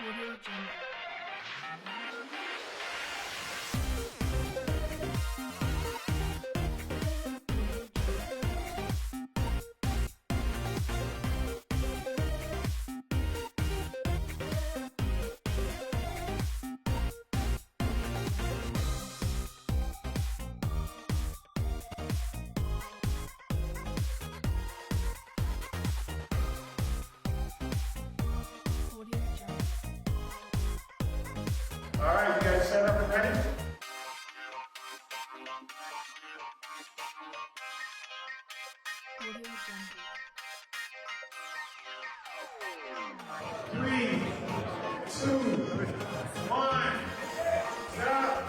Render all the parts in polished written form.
Audio Jungle. Audio Jungle. All right, you guys set up and ready? Audio Jungle. 3, 2, 1, go!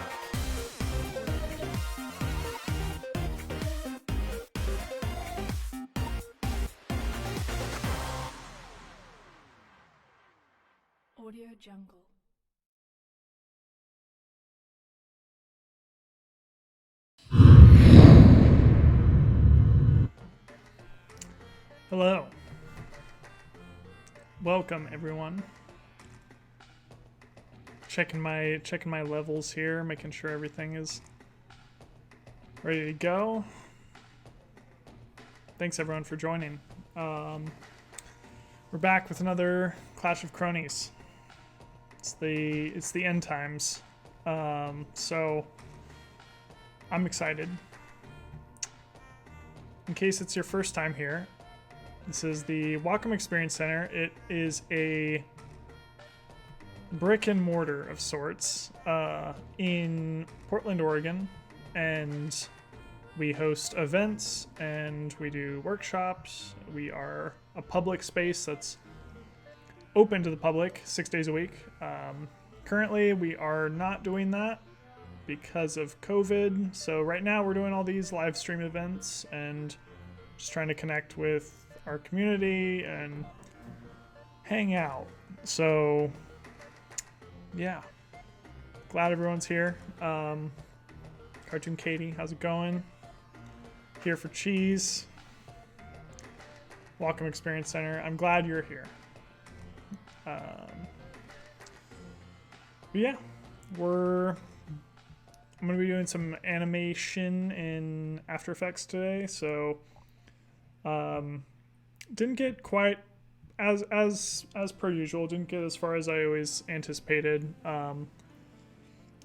Audio Jungle. Hello. Welcome everyone. Checking my levels here, making sure everything is ready to go. Thanks everyone for joining. We're back with another Clash of Cronies. It's the end times. So I'm excited. In case it's your first time here, this is the Wacom Experience Center. It is a brick and mortar of sorts in Portland, Oregon, and we host events and we do workshops. We are a public space that's open to the public 6 days a week. Currently, we are not doing that because of COVID. So right now we're doing all these live stream events and just trying to connect with our community and hang out. So yeah, glad everyone's here. Cartoon Katie, how's it going? Here for cheese. Wacom Experience Center. I'm glad you're here. But yeah, I'm gonna be doing some animation in After Effects today, so didn't get quite as per usual. Didn't get as far as I always anticipated.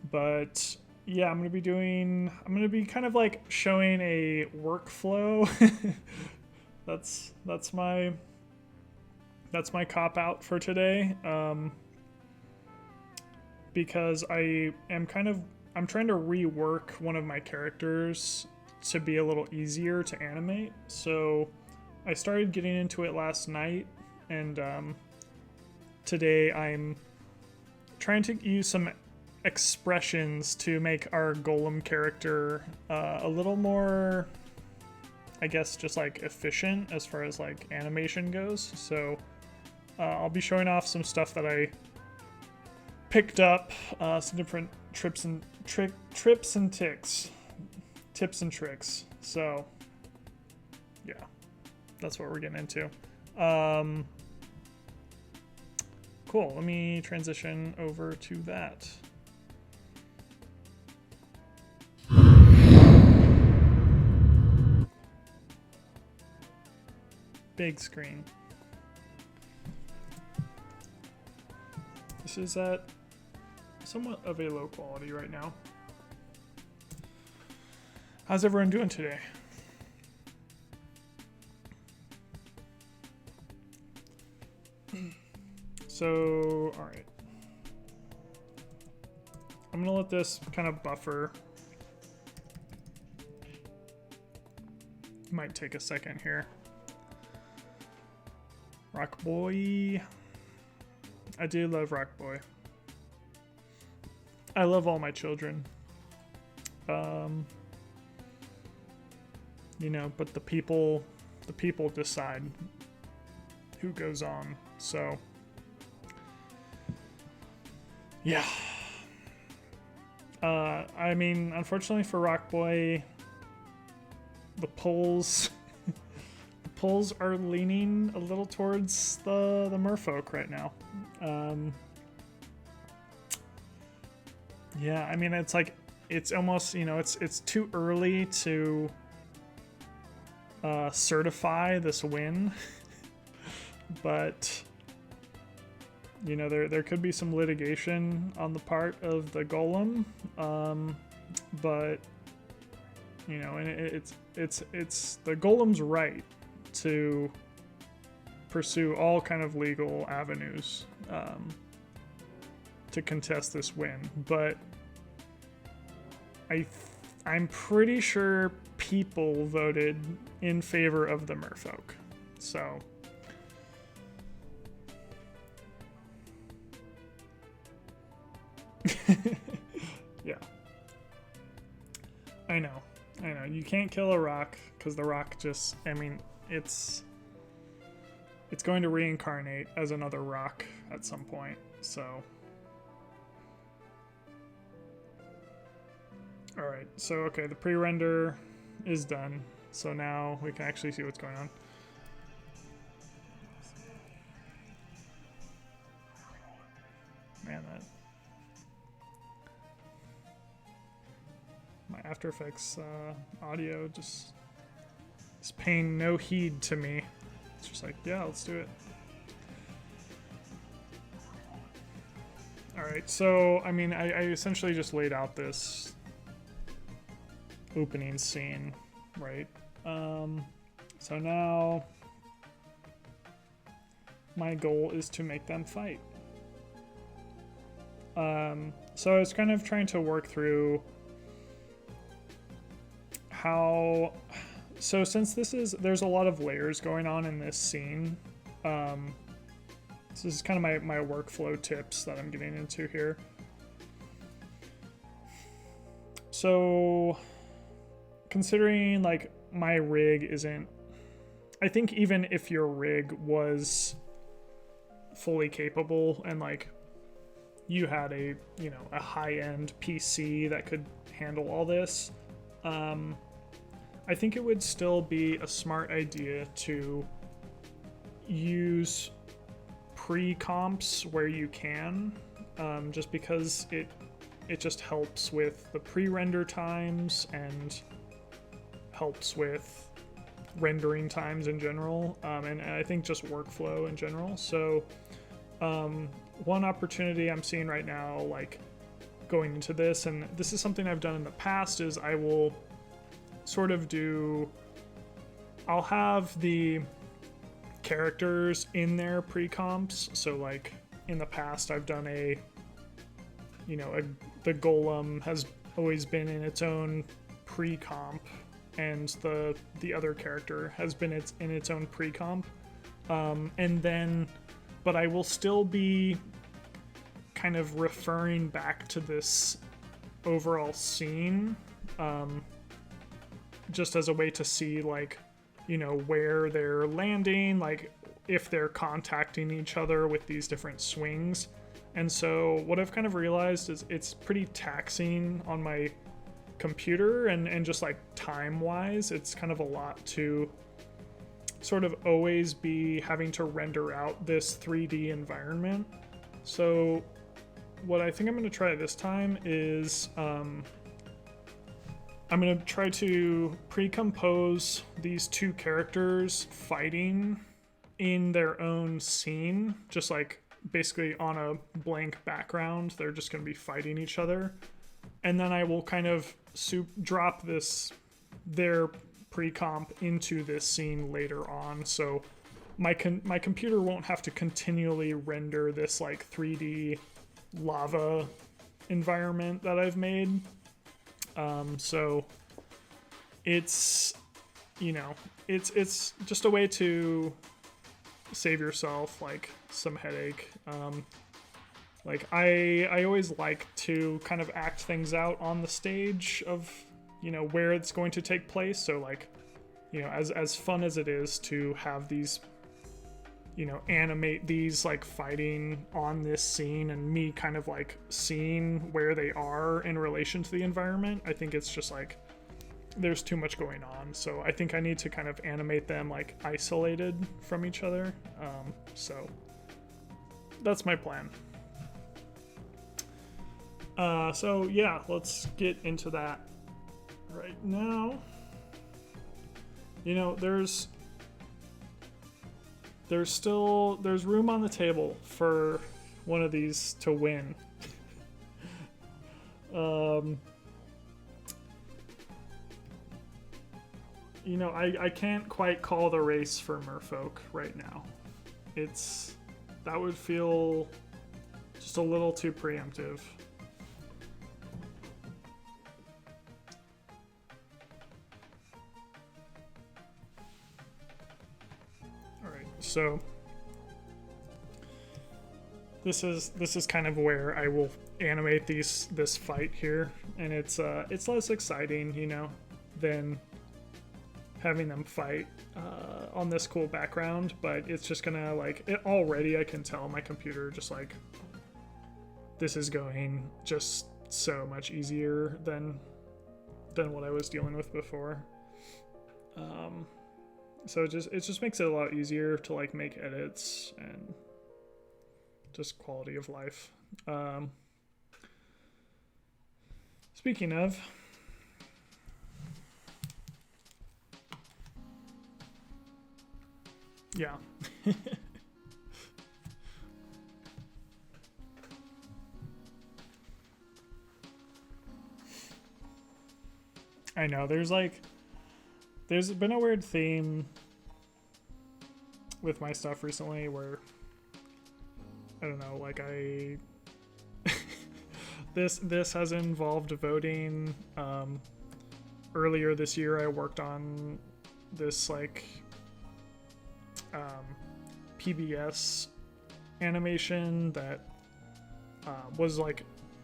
But yeah, I'm gonna be kind of like showing a workflow. that's my cop out for today. Because I'm trying to rework one of my characters to be a little easier to animate. So I started getting into it last night, and today I'm trying to use some expressions to make our golem character a little more, I guess, just like efficient as far as like animation goes. So I'll be showing off some stuff that I picked up, some different tips and tricks. So yeah, that's what we're getting into. Cool, let me transition over to that. Big screen. This is at somewhat of a low quality right now. How's everyone doing today? So, all right. I'm gonna let this kind of buffer. Might take a second here. Rock Boy. I do love Rock Boy. I love all my children. You know, but the people decide who goes on. So yeah. I mean, unfortunately for Rock Boy, the polls pulls are leaning a little towards the merfolk right now. Yeah, I mean, it's like, it's almost, you know, it's too early to certify this win, but you know, there could be some litigation on the part of the golem, but you know, and it's the golem's right to pursue all kind of legal avenues to contest this win, but I'm pretty sure people voted in favor of the merfolk, so yeah, I know, you can't kill a rock because the rock just, I mean, it's going to reincarnate as another rock at some point, so. Alright, so okay, the pre-render is done, so now we can actually see what's going on. Man, that... my After Effects audio just is paying no heed to me. It's just like, yeah, let's do it. Alright, so, I mean, I essentially just laid out this opening scene, right? So now my goal is to make them fight. So I was kind of trying to work through how, so since there's a lot of layers going on in this scene, this is kind of my workflow tips that I'm getting into here. So considering like my rig isn't, I think even if your rig was fully capable and like you had a, you know, a high-end PC that could handle all this, I think it would still be a smart idea to use pre-comps where you can, just because it just helps with the pre-render times and helps with rendering times in general, and I think just workflow in general. So one opportunity I'm seeing right now, like going into this, and this is something I've done in the past, is I will sort of I'll have the characters in their pre-comps. So like in the past I've done the golem has always been in its own pre-comp, and the other character has been in its own pre-comp, and then, but I will still be kind of referring back to this overall scene, just as a way to see, like, you know, where they're landing, like if they're contacting each other with these different swings. And so what I've kind of realized is it's pretty taxing on my computer, and just like time wise, it's kind of a lot to sort of always be having to render out this 3D environment. So what I think I'm going to try this time is I'm going to try to pre-compose these two characters fighting in their own scene, just like basically on a blank background. They're just going to be fighting each other. And then I will kind of drop their pre-comp into this scene later on. So my computer won't have to continually render this like 3D lava environment that I've made. So it's, you know, it's just a way to save yourself like some headache. Like I always like to kind of act things out on the stage of, you know, where it's going to take place. So like, you know, as fun as it is to have these, you know, animate these like fighting on this scene and me kind of like seeing where they are in relation to the environment, I think it's just like, there's too much going on. So I think I need to kind of animate them like isolated from each other. So that's my plan. So yeah, let's get into that right now. You know, there's room on the table for one of these to win. You know, I can't quite call the race for Merfolk right now. That would feel just a little too preemptive. Alright, so this is kind of where I will animate this fight here, and it's less exciting, you know, than having them fight on this cool background, but it's just gonna already I can tell my computer just like this is going just so much easier than what I was dealing with before. So it just makes it a lot easier to like make edits and just quality of life. Speaking of, yeah. I know, there's been a weird theme with my stuff recently where, I don't know, like this has involved voting. Earlier this year I worked on this PBS animation that was like,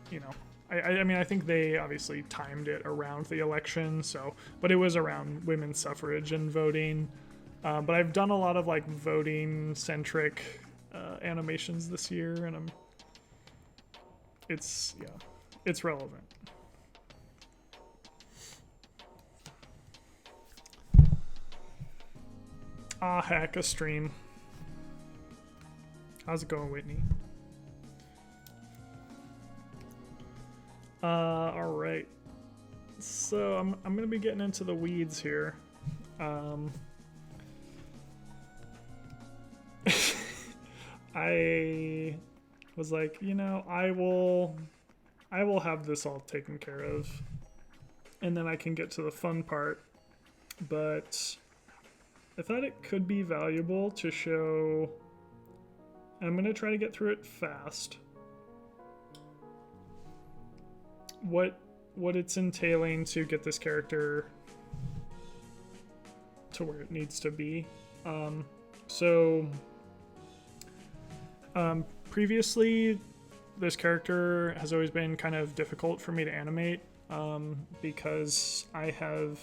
you know, I mean, I think they obviously timed it around the election, so, but it was around women's suffrage and voting. But I've done a lot of like voting centric animations this year, and it's relevant. Ah, heck, a stream. How's it going, Whitney? All right. So I'm gonna be getting into the weeds here. I was like, you know, I will have this all taken care of, and then I can get to the fun part. But I thought it could be valuable to show, and I'm gonna try to get through it fast, what it's entailing to get this character to where it needs to be. Previously, this character has always been kind of difficult for me to animate, because I have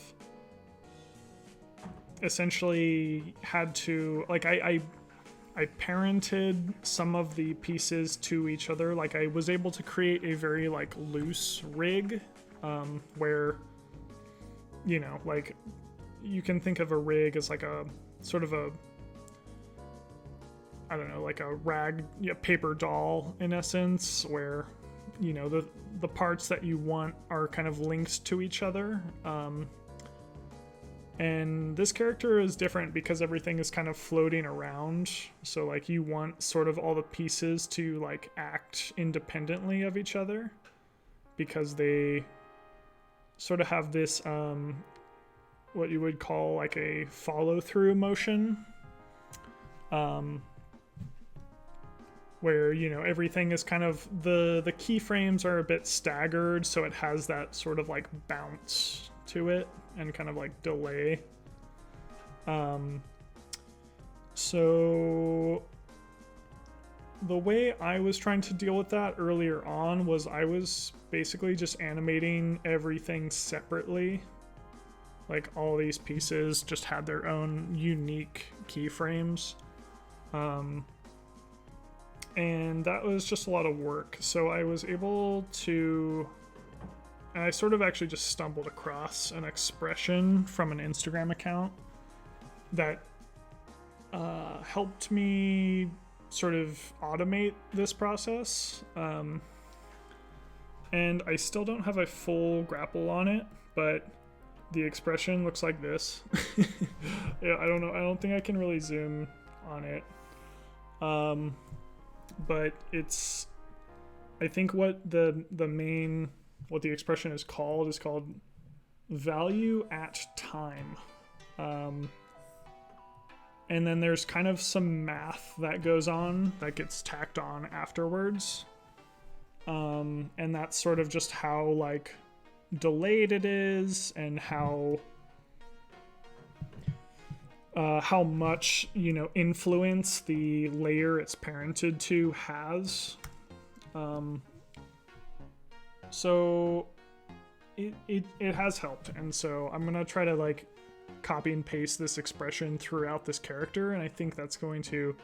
essentially had to, like, I parented some of the pieces to each other. Like, I was able to create a very like loose rig, where, you know, like, you can think of a rig as like a sort of a, I don't know, like a paper doll in essence, where, you know, the parts that you want are kind of linked to each other. And this character is different because everything is kind of floating around. So like you want sort of all the pieces to like act independently of each other, because they sort of have this, what you would call like a follow through motion. Where, you know, everything is kind of, the keyframes are a bit staggered, so it has that sort of like bounce to it and kind of like delay. So the way I was trying to deal with that earlier on was I was basically just animating everything separately. Like, all these pieces just had their own unique keyframes. And that was just a lot of work. So I was able to And I sort of actually just stumbled across an expression from an Instagram account that helped me sort of automate this process. And I still don't have a full grapple on it, but the expression looks like this. Yeah, I don't know. I don't think I can really zoom on it. But it's, I think what the expression is called value at time. And then there's kind of some math that goes on that gets tacked on afterwards. And that's sort of just how like delayed it is and how much, you know, influence the layer it's parented to has. So it has helped, and so I'm gonna try to like copy and paste this expression throughout this character, and I think that's going to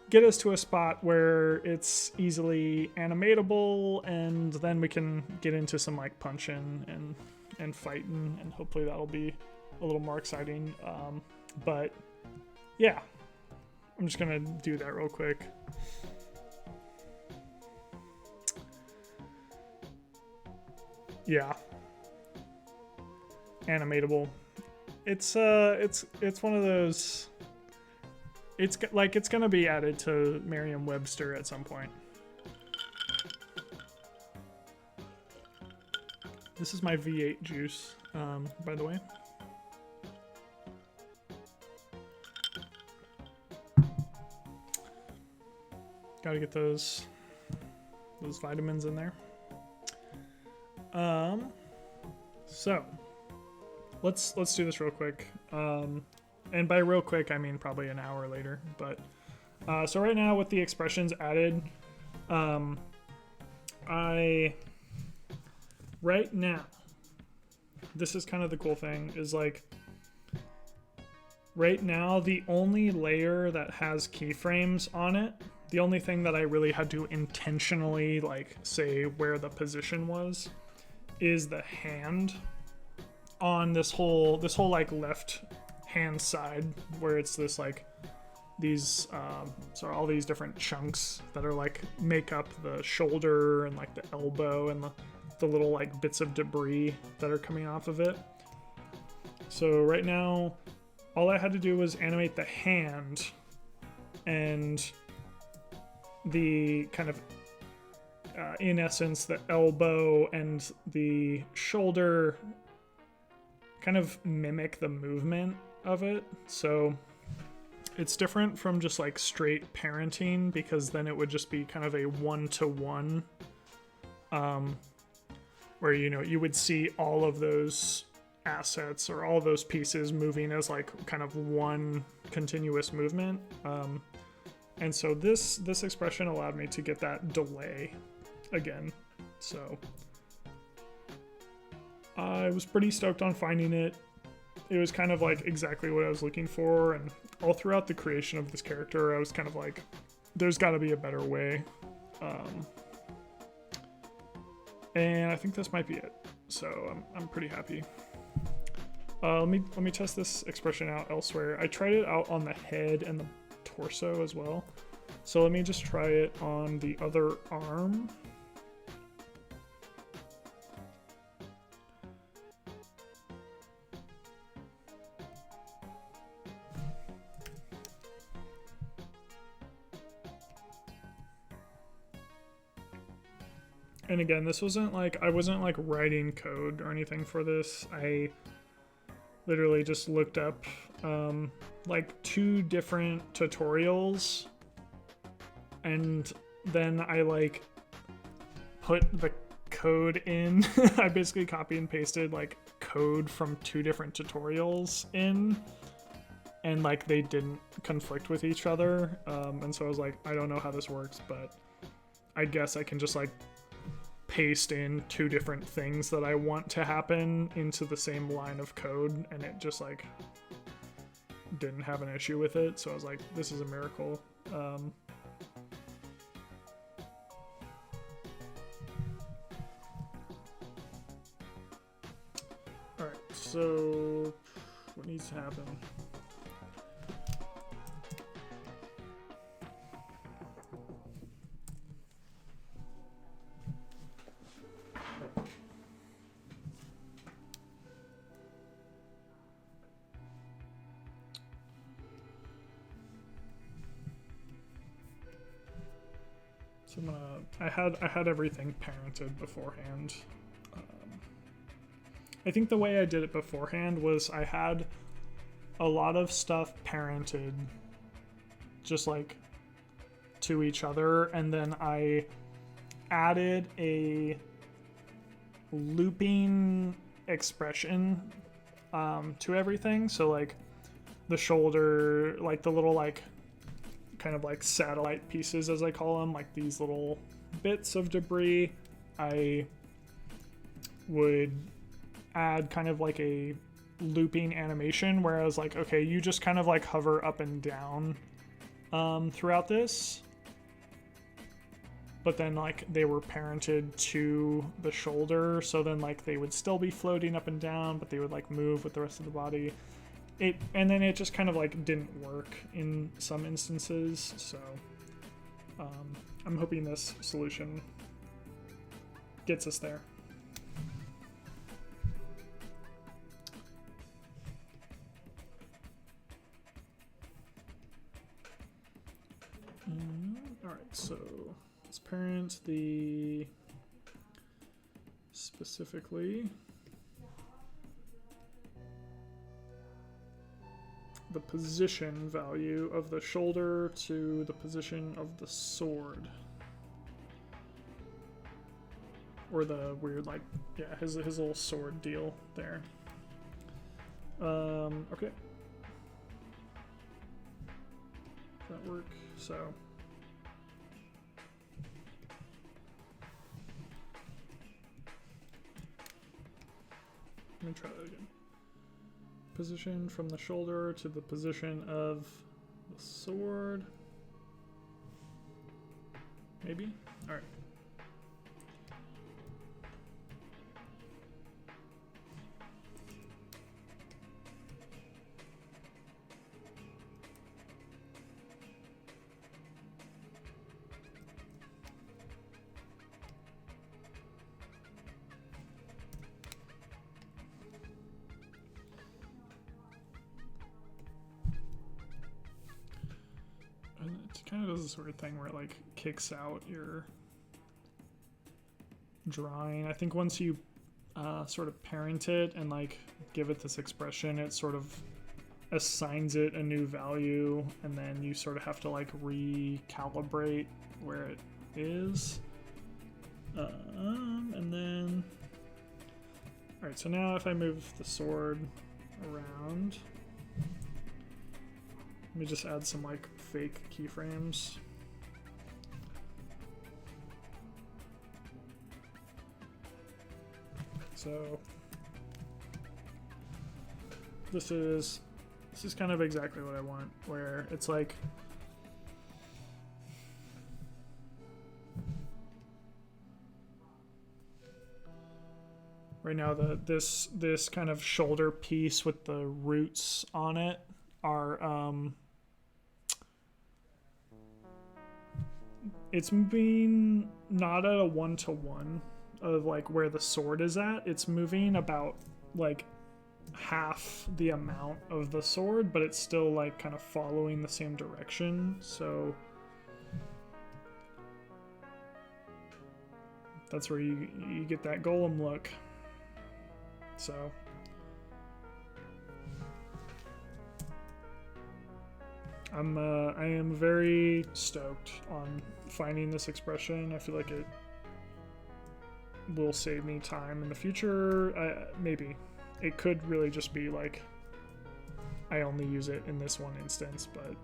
get us to a spot where it's easily animatable, and then we can get into some like punching and fighting, and hopefully that'll be a little more exciting. But yeah, I'm just gonna do that real quick. Yeah, animatable. It's one of those. It's gonna be added to Merriam-Webster at some point. This is my V8 juice, by the way. Gotta get those vitamins in there. So let's do this real quick. And by real quick, I mean probably an hour later. But so right now with the expressions added, right now, this is kind of the cool thing, is like right now the only layer that has keyframes on it, the only thing that I really had to intentionally like say where the position was, is the hand on this whole like left hand side, where it's this like these so all these different chunks that are like make up the shoulder and like the elbow and the little like bits of debris that are coming off of it. So right now all I had to do was animate the hand, and the kind of in essence the elbow and the shoulder kind of mimic the movement of it. So it's different from just like straight parenting, because then it would just be kind of a one-to-one, where, you know, you would see all of those assets or all those pieces moving as like kind of one continuous movement. And so this expression allowed me to get that delay again. So I was pretty stoked on finding it. It was kind of like exactly what I was looking for, and all throughout the creation of this character I was kind of like, there's got to be a better way. And I think this might be it. So I'm pretty happy. Let me test this expression out elsewhere. I tried it out on the head and the torso as well. So let me just try it on the other arm. And again, this wasn't like, I wasn't like writing code or anything for this. I literally just looked up like 2 different tutorials, and then I like put the code in. I basically copy and pasted like code from 2 different tutorials in, and like they didn't conflict with each other. And so I was like, I don't know how this works, but I guess I can just like paste in 2 different things that I want to happen into the same line of code, and it just like didn't have an issue with it. So I was like, this is a miracle. so what needs to happen? So I'm gonna. I had everything parented beforehand. I think the way I did it beforehand was I had a lot of stuff parented, just like to each other, and then I added a looping expression to everything. So like the shoulder, like the little like kind of like satellite pieces, as I call them, like these little bits of debris, I would add kind of like a looping animation where I was like, okay, you just kind of like hover up and down throughout this, but then like they were parented to the shoulder, so then like they would still be floating up and down, but they would like move with the rest of the body. And then it just kind of like didn't work in some instances, so I'm hoping this solution gets us there. Alright, so let's parent the specifically the position value of the shoulder to the position of the sword. Or the weird, like, yeah, his little sword deal there. Okay. Does that work? So. Let me try that again. Position from the shoulder to the position of the sword. Maybe? Alright. It kind of does this weird thing where it like kicks out your drawing. I think once you sort of parent it and like give it this expression, it sort of assigns it a new value, and then you sort of have to like recalibrate where it is. And then, all right, so now if I move the sword around, let me just add some like fake keyframes. So this is kind of exactly what I want, where it's like right now this kind of shoulder piece with the roots on it are it's moving not at a 1-to-1 of like where the sword is at. It's moving about like half the amount of the sword, but it's still like kind of following the same direction. So that's where you get that golem look. So I am very stoked on finding this expression. I feel like it will save me time in the future. Maybe it could really just be like I only use it in this one instance, but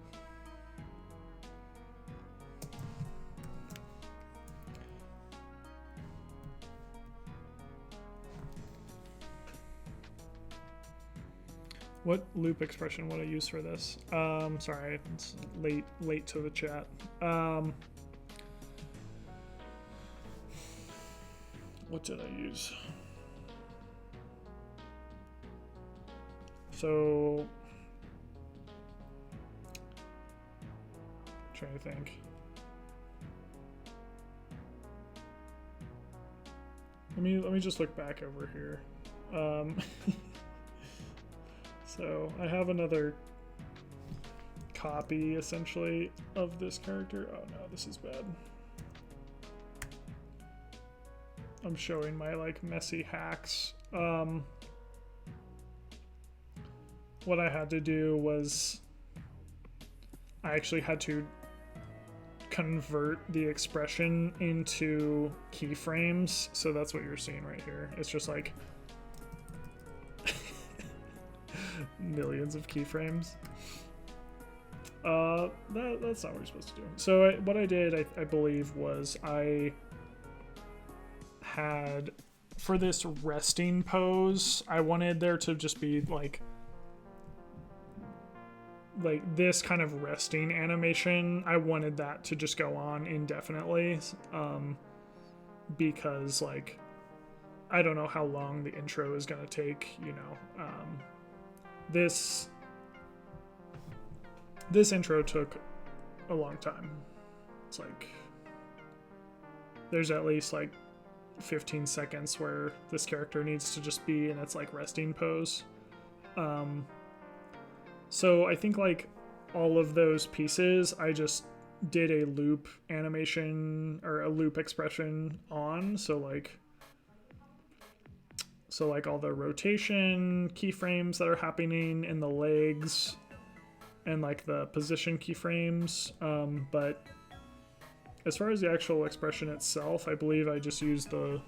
what loop expression would I use for this? Sorry, it's late to the chat. What did I use? So, trying to think. Let me just look back over here. So I have another copy essentially of this character. Oh no, this is bad. I'm showing my like messy hacks. What I had to do was I actually had to convert the expression into keyframes, so that's what you're seeing right here. It's just like millions of keyframes. That's not what you're supposed to do. So what I did, I believe, was I had, for this resting pose, I wanted there to just be like this kind of resting animation. I wanted that to just go on indefinitely, because like I don't know how long the intro is gonna take, you know. This intro took a long time. It's like there's at least like 15 seconds where this character needs to just be in its like resting pose. So I think like all of those pieces, I just did a loop animation or a loop expression on. So like all the rotation keyframes that are happening in the legs and like the position keyframes. But as far as the actual expression itself, I believe I just used the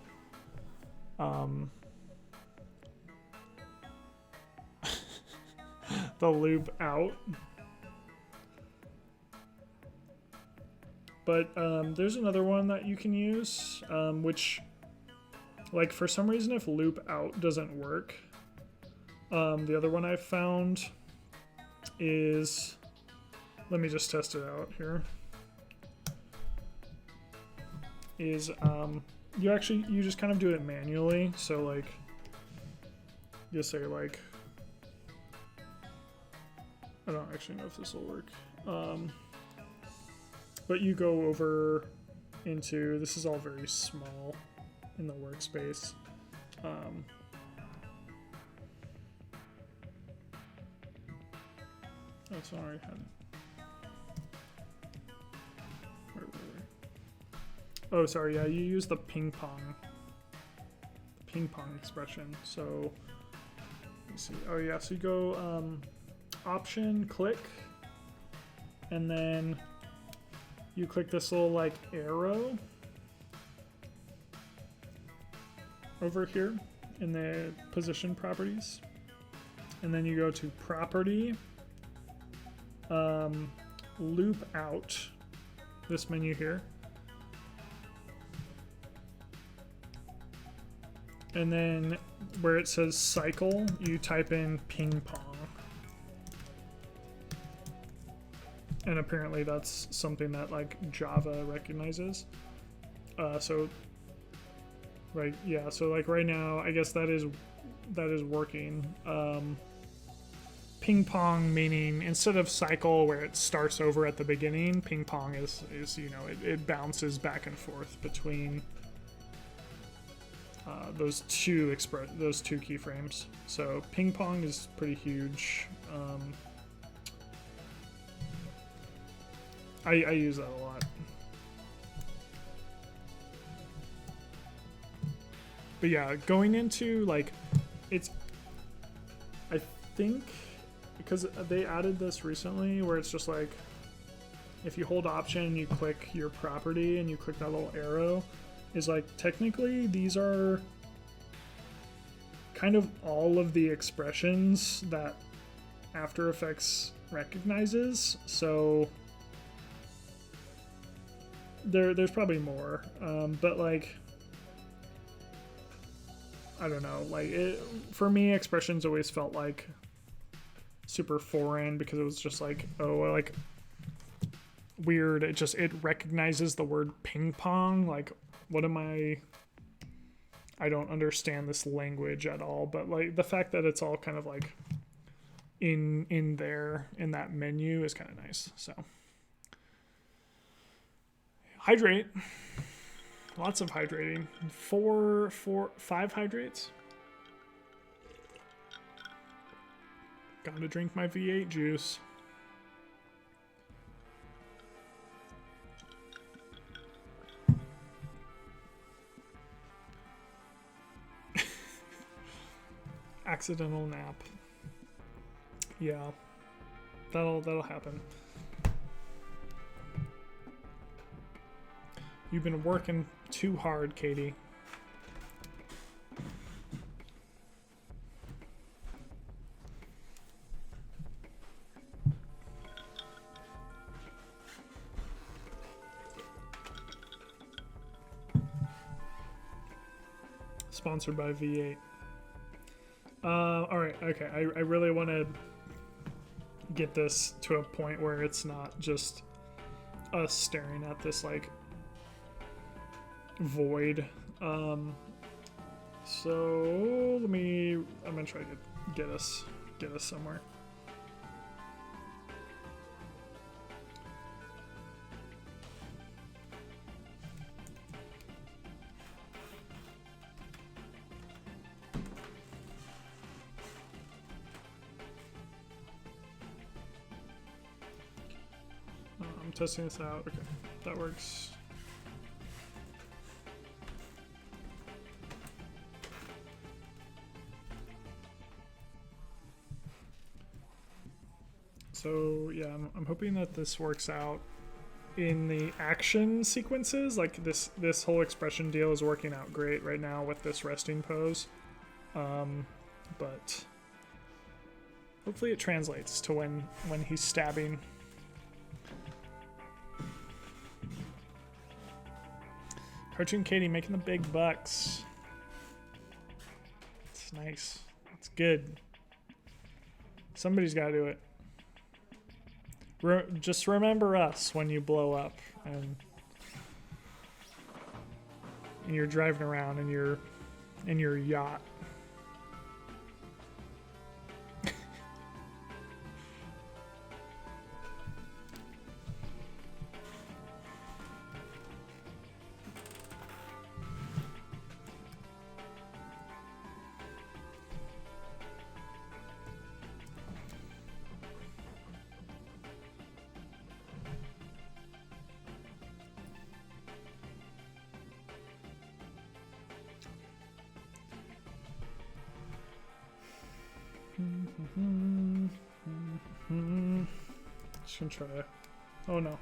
the loop out. But there's another one that you can use, which, like, for some reason, if loop out doesn't work, the other one I found is, let me just test it out here, is you just kind of do it manually. So like you say like, I don't actually know if this will work, but you go over into, this is all very small in the workspace. That's not already had it. Where? Oh, sorry. Yeah, you use the ping pong expression. So let me see. Oh yeah, so you go option, click, and then you click this little like arrow over here in the position properties, and then you go to property, loop out, this menu here, and then where it says cycle, you type in ping pong. And apparently that's something that like Java recognizes. So right, yeah, so like right now, I guess that is working. Ping pong meaning instead of cycle where it starts over at the beginning, ping pong is you know, it bounces back and forth between those two keyframes. So ping pong is pretty huge. I use that a lot. But yeah, going into like, I think because they added this recently where it's just like, if you hold option, you click your property and you click that little arrow, is like technically these are kind of all of the expressions that After Effects recognizes. So there's probably more, but like, I don't know, like for me, expressions always felt like super foreign because it was just like, oh, like weird. It recognizes the word ping pong. Like, what am I don't understand this language at all. But like the fact that it's all kind of like in there in that menu is kind of nice. So hydrate, lots of hydrating. 5 hydrates. Gotta drink my V8 juice. Accidental nap. Yeah, that'll happen. You've been working too hard, Katie. Sponsored by V8. Alright, okay. I really want to get this to a point where it's not just us staring at this, like, void. So, I'm gonna try to get us somewhere. I'm testing this out. Okay, that works. So yeah, I'm hoping that this works out in the action sequences. Like this whole expression deal is working out great right now with this resting pose, but hopefully it translates to when he's stabbing. Cartoon Katie making the big bucks. It's nice. It's good. Somebody's got to do it. Just remember us when you blow up and you're driving around in your yacht. Just gonna try. Oh no.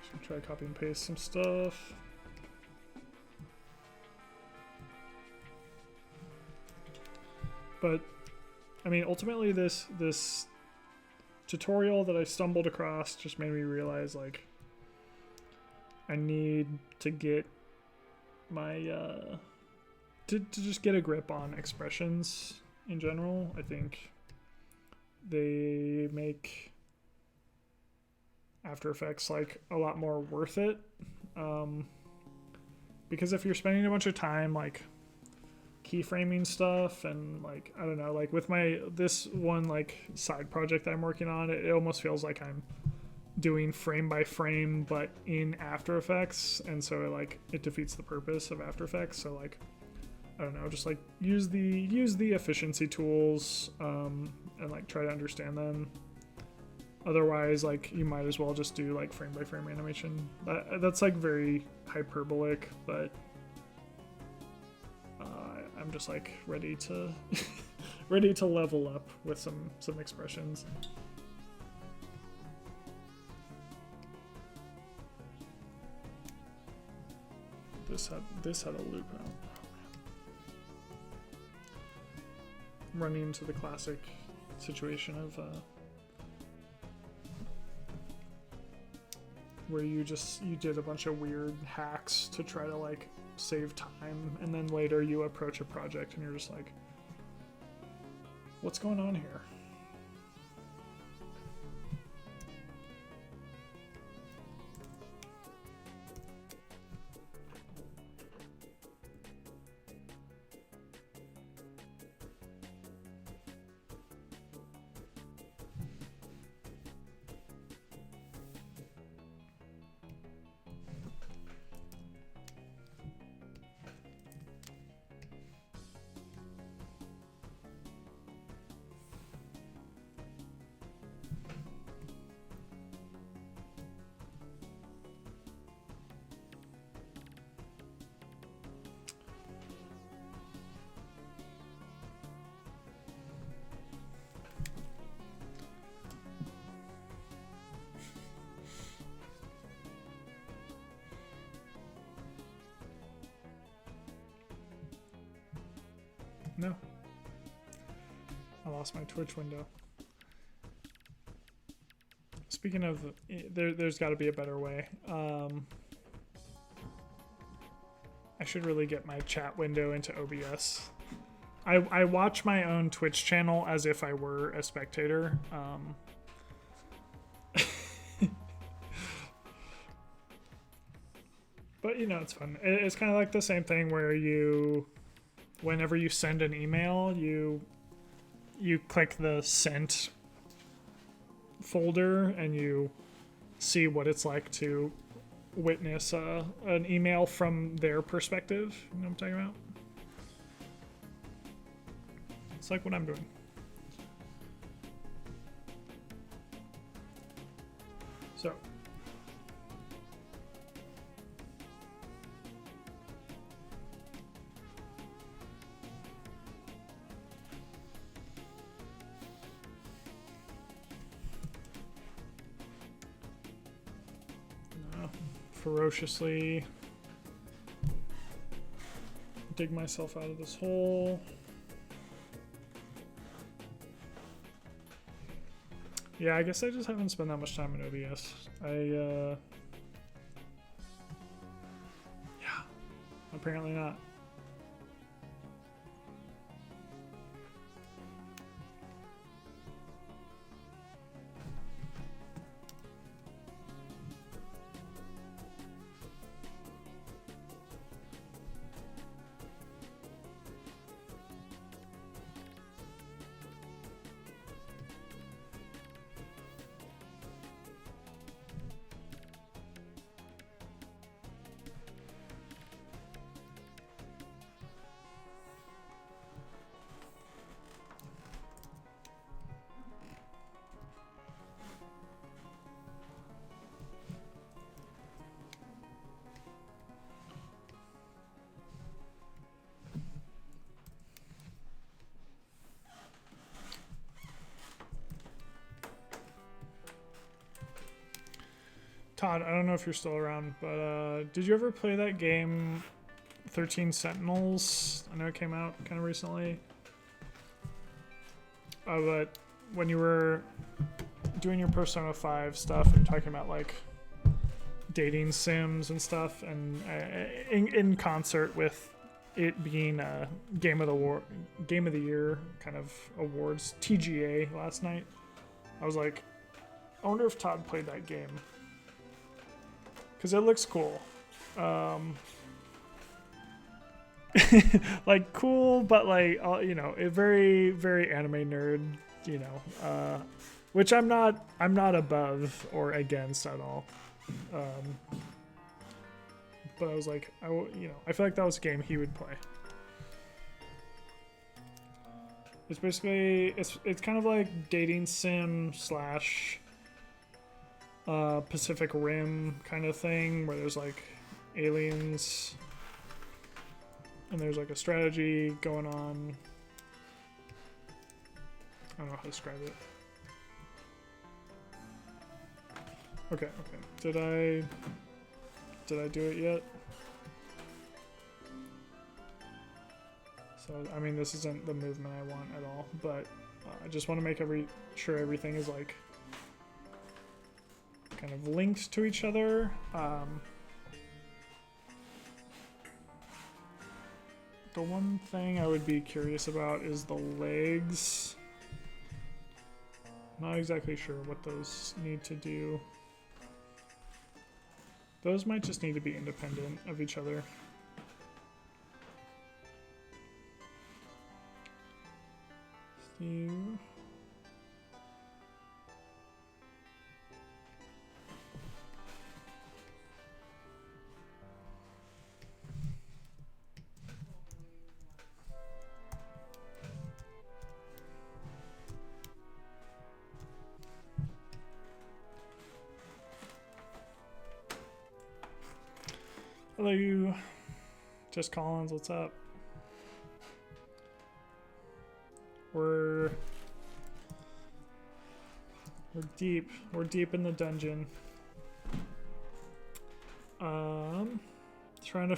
Just gonna try to copy and paste some stuff. But I mean, ultimately, this tutorial that I stumbled across just made me realize, like, I need to get my to just get a grip on expressions in general. I think they make After Effects like a lot more worth it, because if you're spending a bunch of time like keyframing stuff and like, I don't know, like with this one like side project that I'm working on, it almost feels like I'm doing frame by frame but in After Effects, and so it defeats the purpose of After Effects. So like, I don't know, just like use the efficiency tools and like try to understand them. Otherwise, like, you might as well just do like frame by frame animation. That's like very hyperbolic, but I'm just like ready to ready to level up with some expressions. This had a loop now. I'm running into the classic situation of where you did a bunch of weird hacks to try to like save time, and then later you approach a project and you're just like, what's going on here? No. I lost my Twitch window. Speaking of, there's got to be a better way. I should really get my chat window into OBS. I watch my own Twitch channel as if I were a spectator. But you know, it's fun. It's kind of like the same thing where whenever you send an email, you click the sent folder and you see what it's like to witness an email from their perspective. You know what I'm talking about? It's like what I'm doing. So. Ferociously dig myself out of this hole. Yeah, I guess I just haven't spent that much time in OBS. Yeah, apparently not. Todd, I don't know if you're still around, but did you ever play that game 13 Sentinels? I know it came out kind of recently. But when you were doing your Persona 5 stuff and talking about like dating sims and stuff, and in concert with it being a game of the year kind of awards, TGA last night, I was like, I wonder if Todd played that game. Because it looks cool. Like cool, but like, you know, a very, very anime nerd, you know, which I'm not above or against at all. But I was like, you know, I feel like that was a game he would play. It's basically, it's kind of like dating sim slash Pacific Rim kind of thing, where there's like aliens and there's like a strategy going on. I don't know how to describe it. Okay. Did I do it yet? So I mean, this isn't the movement I want at all, but I just want to make sure everything is like kind of linked to each other. The one thing I would be curious about is the legs. Not exactly sure what those need to do. Those might just need to be independent of each other. Steve. Hello, you. Just Collins, what's up? We're deep. We're deep in the dungeon. Trying to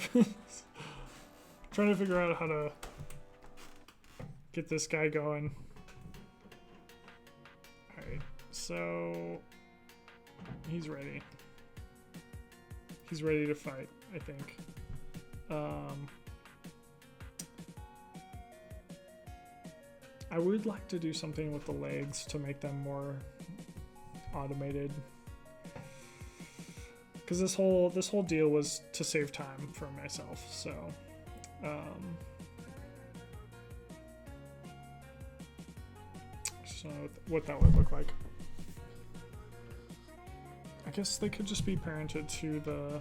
figure out how to get this guy going. Alright, so he's ready. He's ready to fight, I think. I would like to do something with the legs to make them more automated. Because this whole deal was to save time for myself, so so what that would look like. I guess they could just be parented to the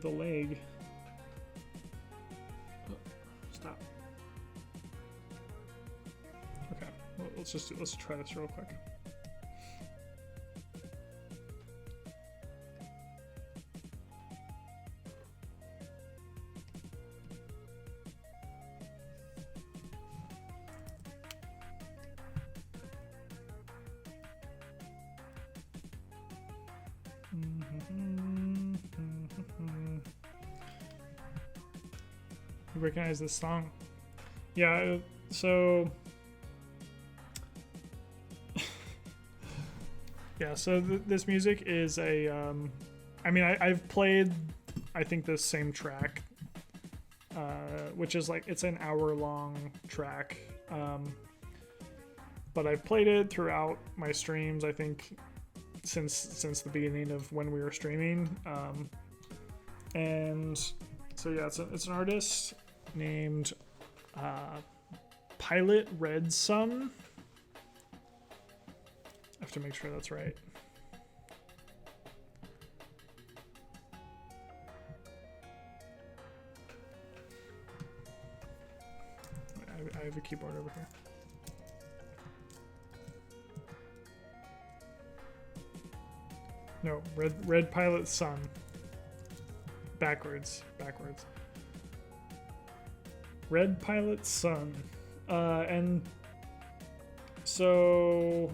leg. Stop. Okay, well, let's try this real quick. You recognize this song? Yeah, so yeah, so this music is a I mean, I've played I think the same track, which is like it's an hour-long track, but I've played it throughout my streams, I think since the beginning of when we were streaming, and so yeah, it's an artist named Pilot Red Sun. I have to make sure that's right. I have a keyboard over here. No, Red Pilot Sun. Backwards. Red Pilot Sun. And so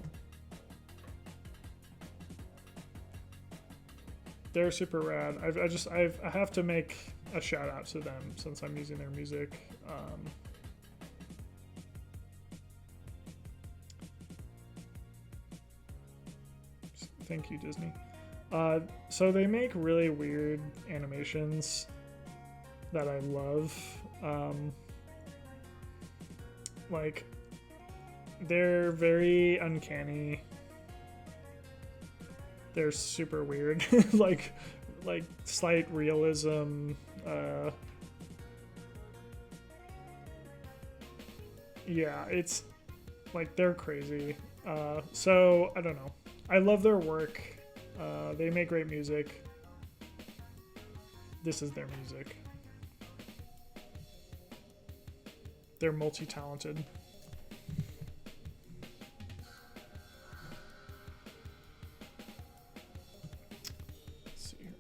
they're super rad. I have to make a shout out to them since I'm using their music. Thank you, Disney. So they make really weird animations that I love. Like, they're very uncanny. They're super weird. like slight realism. Yeah, it's like they're crazy. So I don't know. I love their work. They make great music. This is their music. They're multi-talented. Let's see here.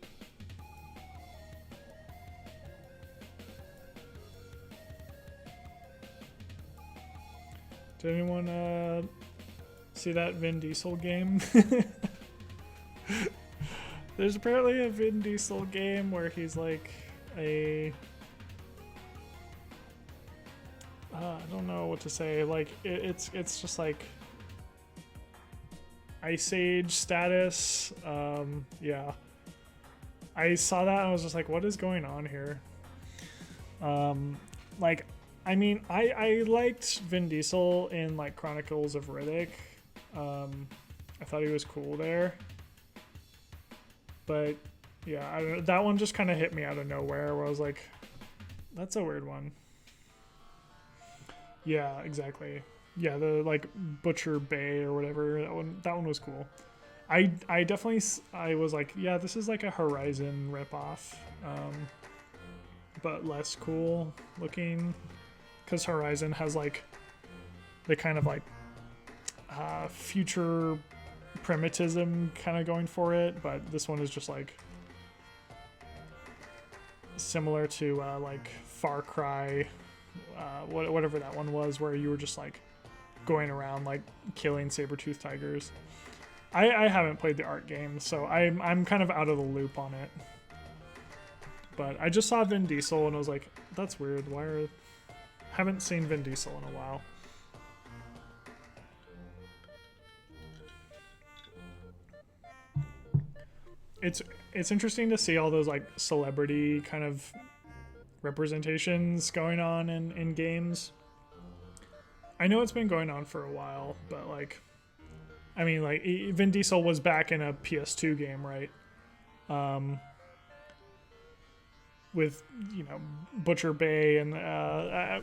Did anyone see that Vin Diesel game? There's apparently a Vin Diesel game where he's like a I don't know what to say. Like it's just like Ice Age status. Yeah, I saw that and I was just like, what is going on here? Like, I mean, I liked Vin Diesel in like Chronicles of Riddick. I thought he was cool there. But yeah, I don't know, that one just kind of hit me out of nowhere where I was like, that's a weird one. Yeah, exactly. Yeah, the like Butcher Bay or whatever, that one was cool. I definitely was like, yeah, this is like a Horizon ripoff, but less cool looking, because Horizon has like the kind of like future primitivism kind of going for it, but this one is just like similar to like Far Cry, whatever that one was, where you were just like going around like killing saber-toothed tigers. I haven't played the art game, so I'm kind of out of the loop on it. But I just saw Vin Diesel and I was like, that's weird. Haven't seen Vin Diesel in a while. It's interesting to see all those like celebrity kind of representations going on in games. I know it's been going on for a while, but like, I mean, like Vin Diesel was back in a PS2 game, right? With, you know, Butcher Bay and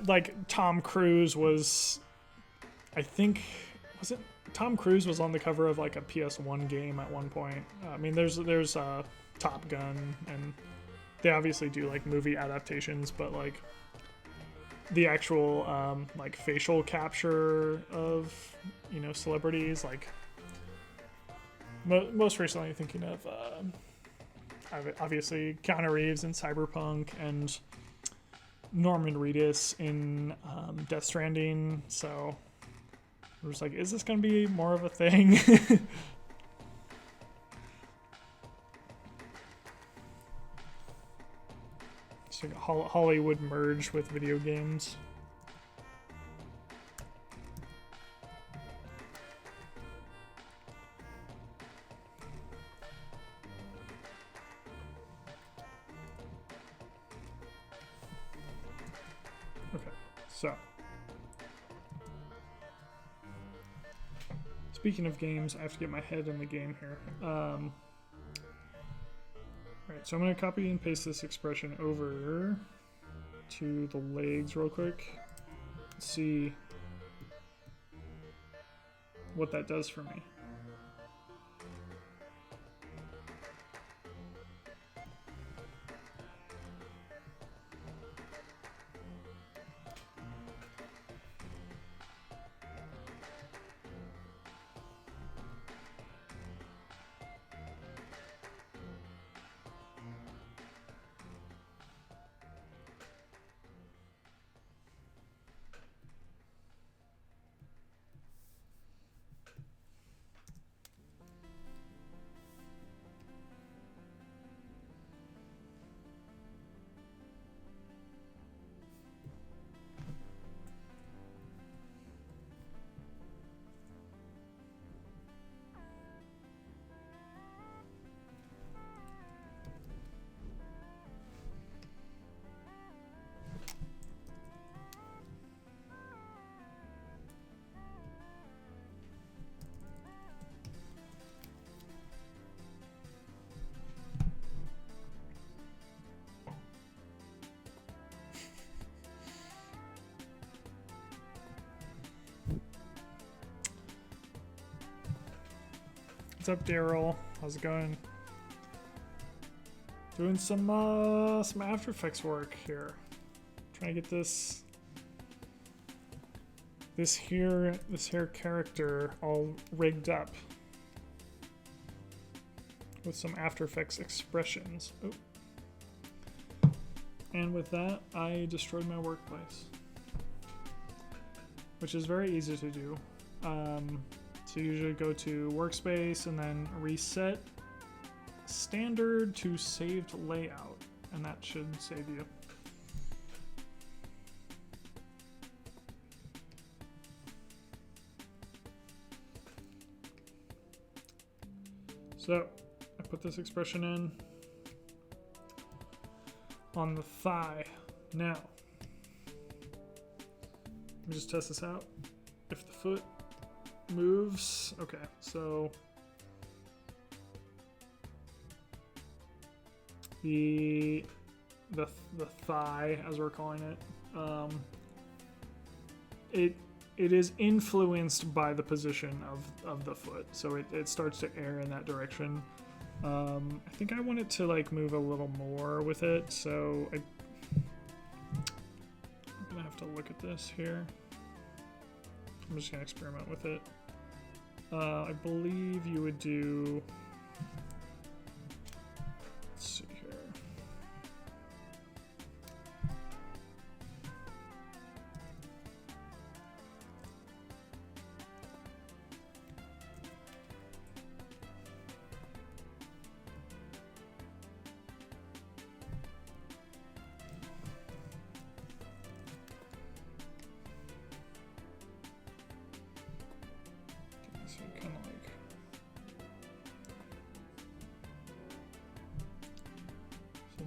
like Tom Cruise was, I think, was it Tom Cruise was on the cover of like a PS1 game at one point. I mean, there's Top Gun, and they obviously do like movie adaptations, but like the actual like facial capture of, you know, celebrities, like most recently thinking of obviously Keanu Reeves in Cyberpunk and Norman Reedus in Death Stranding. So we're just like, is this going to be more of a thing? It's like a Hollywood merge with video games. Okay, so speaking of games, I have to get my head in the game here. Alright, so I'm going to copy and paste this expression over to the legs real quick. Let's see what that does for me. What's up, Daryl? How's it going? Doing some After Effects work here. Trying to get this here character all rigged up with some After Effects expressions. Oh. And with that, I destroyed my workplace, which is very easy to do. So you usually go to workspace and then reset standard to saved layout, and that should save you. So I put this expression in on the thigh. Now, let me just test this out. If the foot moves, okay, so the thigh, as we're calling it, it is influenced by the position of the foot, so it starts to err in that direction. I think I want it to like move a little more with it, so I'm gonna have to look at this here. I'm just gonna experiment with it. I believe you would do, let's see here.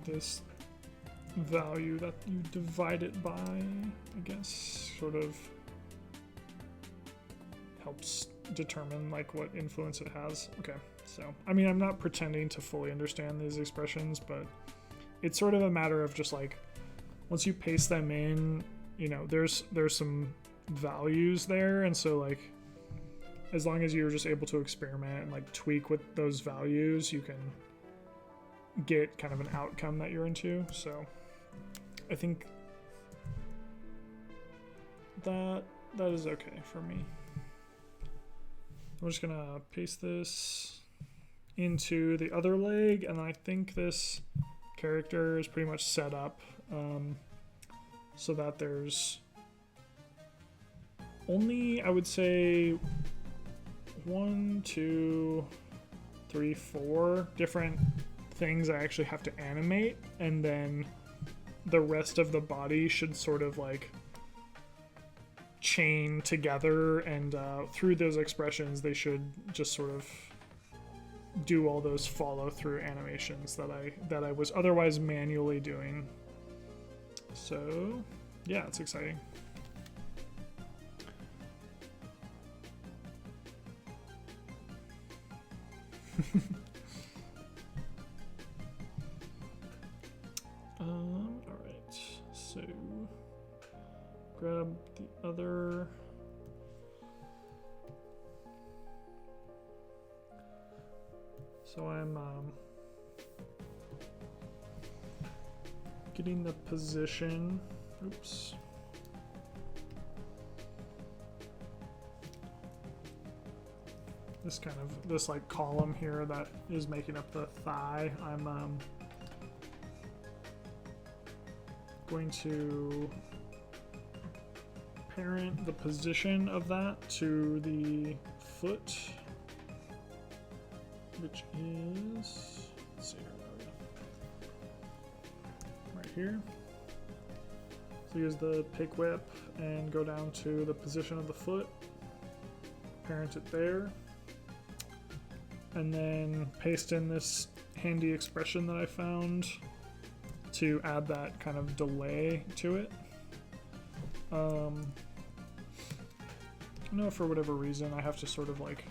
this value that you divide it by, I guess, sort of helps determine like what influence it has. Okay, so I mean, I'm not pretending to fully understand these expressions, but it's sort of a matter of just like once you paste them in, you know, there's some values there, and so like as long as you're just able to experiment and like tweak with those values, you can get kind of an outcome that you're into. So I think that is okay for me. I'm just gonna paste this into the other leg, and I think this character is pretty much set up so that there's only, I would say, 1, 2, 3, 4 different things I actually have to animate, and then the rest of the body should sort of like chain together, and through those expressions they should just sort of do all those follow through animations that I was otherwise manually doing. So yeah, it's exciting. All right, so grab the other. So I'm getting the position. Oops. This like column here that is making up the thigh. I'm going to parent the position of that to the foot, which is, let's see here, right here. So use the pick whip and go down to the position of the foot, parent it there, and then paste in this handy expression that I found to add that kind of delay to it. I know for whatever reason I have to sort of like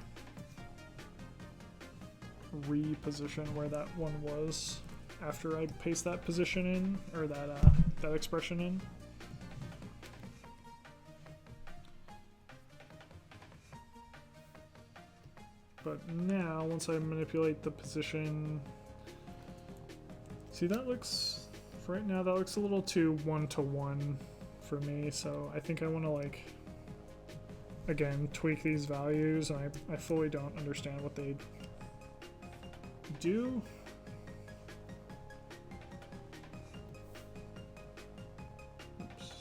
reposition where that one was after I paste that position in, or that expression in. But now, once I manipulate the position, see, that looks, for right now, that looks a little too one-to-one for me, so I think I want to, like, again, tweak these values, and I fully don't understand what they do. Oops.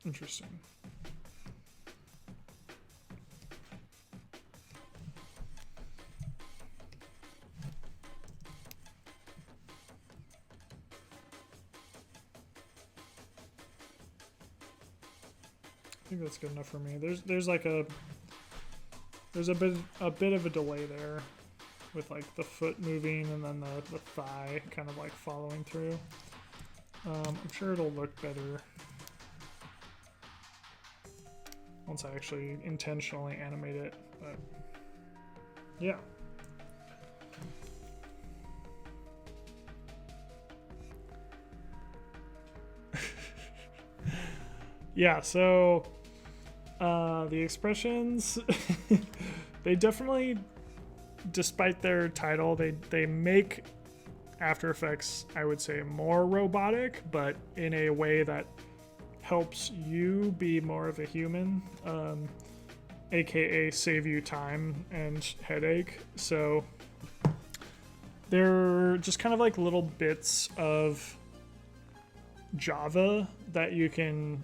Interesting. I think that's good enough for me. There's like a bit of a delay there with like the foot moving and then the thigh kind of like following through. I'm sure it'll look better once I actually intentionally animate it, but yeah. Yeah, so the expressions, they definitely, despite their title, they make After Effects, I would say, more robotic, but in a way that helps you be more of a human, aka save you time and headache. So they're just kind of like little bits of Java that you can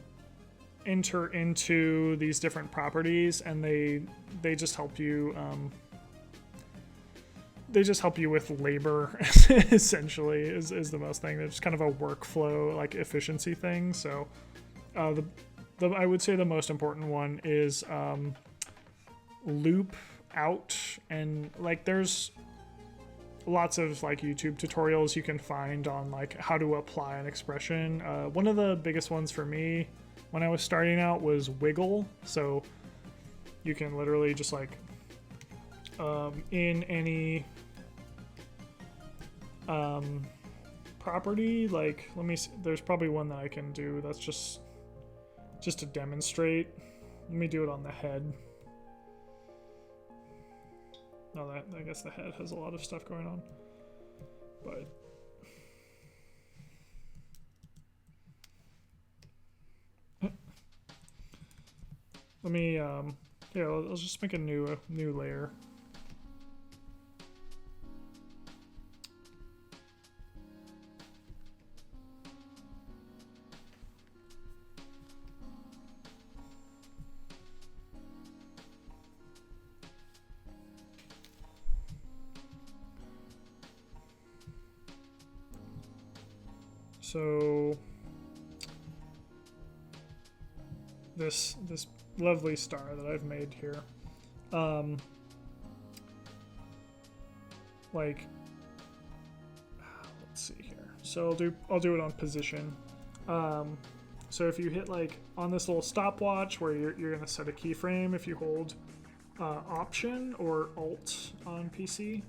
enter into these different properties, and they just help you with labor essentially is the most thing. It's kind of a workflow, like, efficiency thing. So I would say the most important one is loop out, and like there's lots of like YouTube tutorials you can find on like how to apply an expression. One of the biggest ones for me when I was starting out was wiggle. So you can literally just like in any property, like let me see, there's probably one that I can do that's just to demonstrate. Let me do it on the head. No, that I guess the head has a lot of stuff going on, but let me yeah, let's just make a new layer. So this lovely star that I've made here, like let's see here. So I'll do it on position. So if you hit like on this little stopwatch where you're gonna set a keyframe, if you hold Option or Alt on PC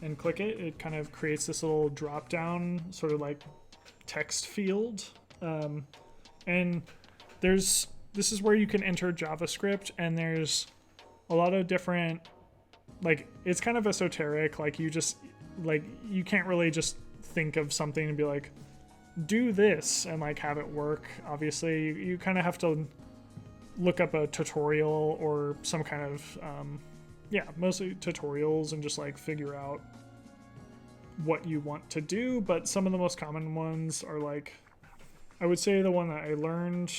and click it, it kind of creates this little drop down sort of like text field, and this is where you can enter JavaScript, and there's a lot of different, like it's kind of esoteric, like you just like you can't really just think of something and be like do this and like have it work. Obviously you kind of have to look up a tutorial or some kind of yeah, mostly tutorials, and just like figure out what you want to do. But some of the most common ones are like, I would say the one that I learned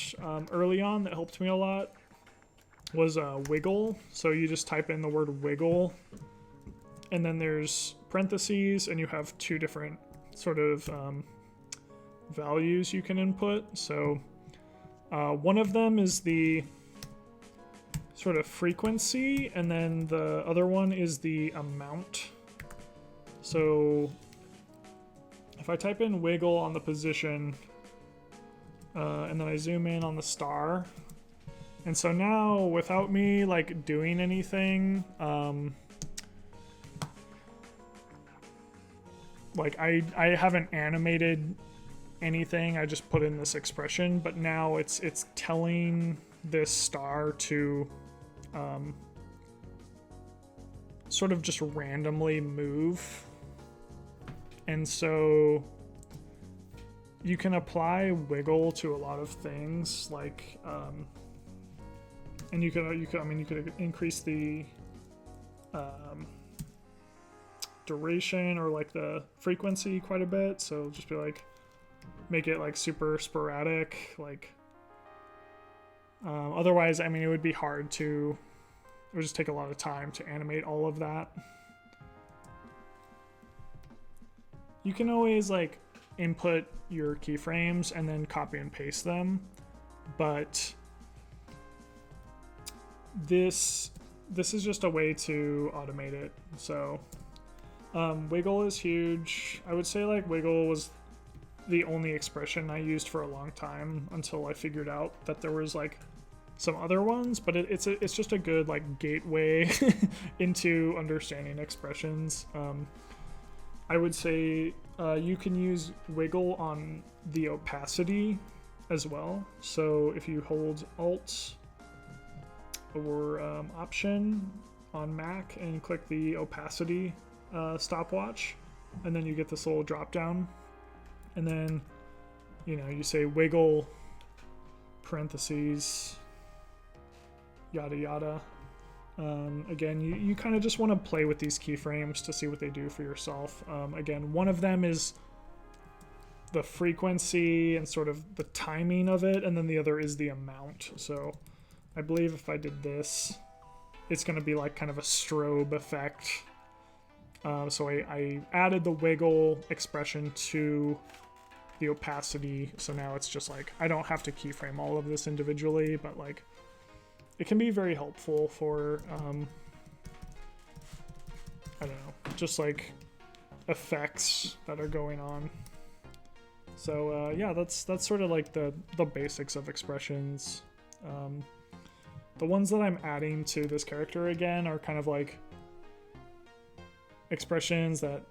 early on that helped me a lot was wiggle. So you just type in the word wiggle, and then there's parentheses, and you have two different sort of values you can input. So one of them is the sort of frequency, and then the other one is the amount. So if I type in wiggle on the position, and then I zoom in on the star, and so now without me like doing anything, like I haven't animated anything, I just put in this expression, but now it's telling this star to sort of just randomly move. And so you can apply wiggle to a lot of things, like and you could increase the duration or like the frequency quite a bit. So just be like, make it like super sporadic, like otherwise, I mean, it would be hard to, it would just take a lot of time to animate all of that. You can always like input your keyframes and then copy and paste them, but this is just a way to automate it. So wiggle is huge. I would say like wiggle was the only expression I used for a long time until I figured out that there was like some other ones, but it's just a good like gateway into understanding expressions. I would say you can use wiggle on the opacity as well. So if you hold Alt or Option on Mac and click the opacity stopwatch, and then you get this little drop down, and then you say wiggle parentheses yada yada. Again, you kind of just want to play with these keyframes to see what they do for yourself. Again, one of them is the frequency and sort of the timing of it, and then the other is the amount. So I believe if I did this, it's going to be like kind of a strobe effect. So I added the wiggle expression to the opacity, so now it's just like I don't have to keyframe all of this individually, but like it can be very helpful for I don't know, just like effects that are going on. So yeah, that's sort of like the basics of expressions. The ones that I'm adding to this character again are kind of like expressions that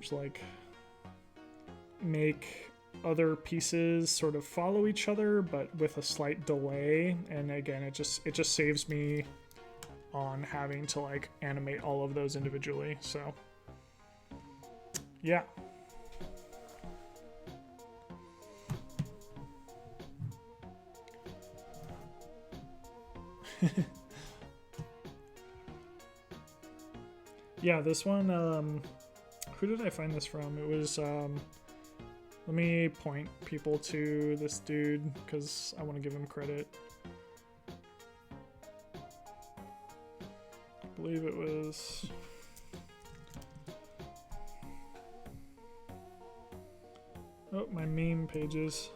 just like make other pieces sort of follow each other, but with a slight delay. And again, it just saves me on having to like animate all of those individually. So yeah. Yeah, this one, who did I find this from? It was, let me point people to this dude because I want to give him credit. I believe it was... Oh, my meme pages.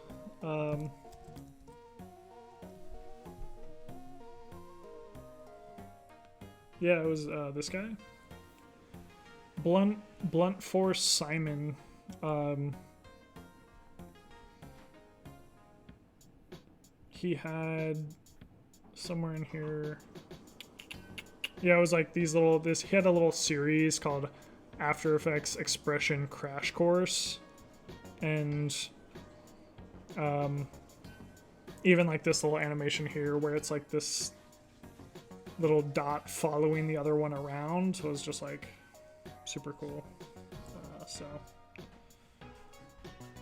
Yeah, it was this guy. Blunt Force Simon. He had somewhere in here. Yeah, it was like these little. He had a little series called After Effects Expression Crash Course, and even like this little animation here where it's like this little dot following the other one around was just like super cool. So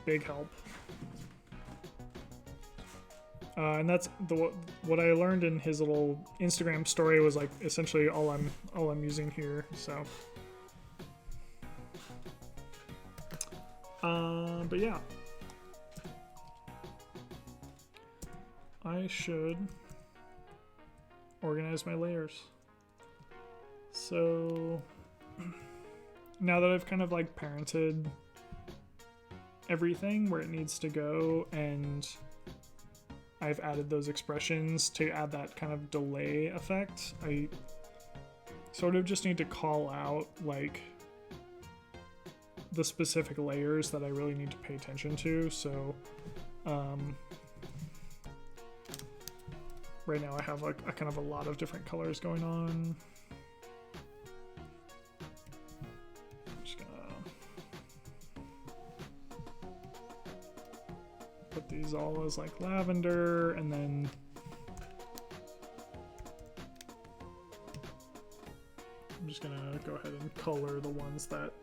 big help. And that's what I learned in his little Instagram story was like essentially all I'm using here. So but yeah, I should organize my layers. So now that I've kind of like parented everything where it needs to go, and I've added those expressions to add that kind of delay effect, I sort of just need to call out like the specific layers that I really need to pay attention to. So right now I have like a kind of a lot of different colors going on. I'm just gonna put these all as like lavender, and then I'm just gonna go ahead and color the ones that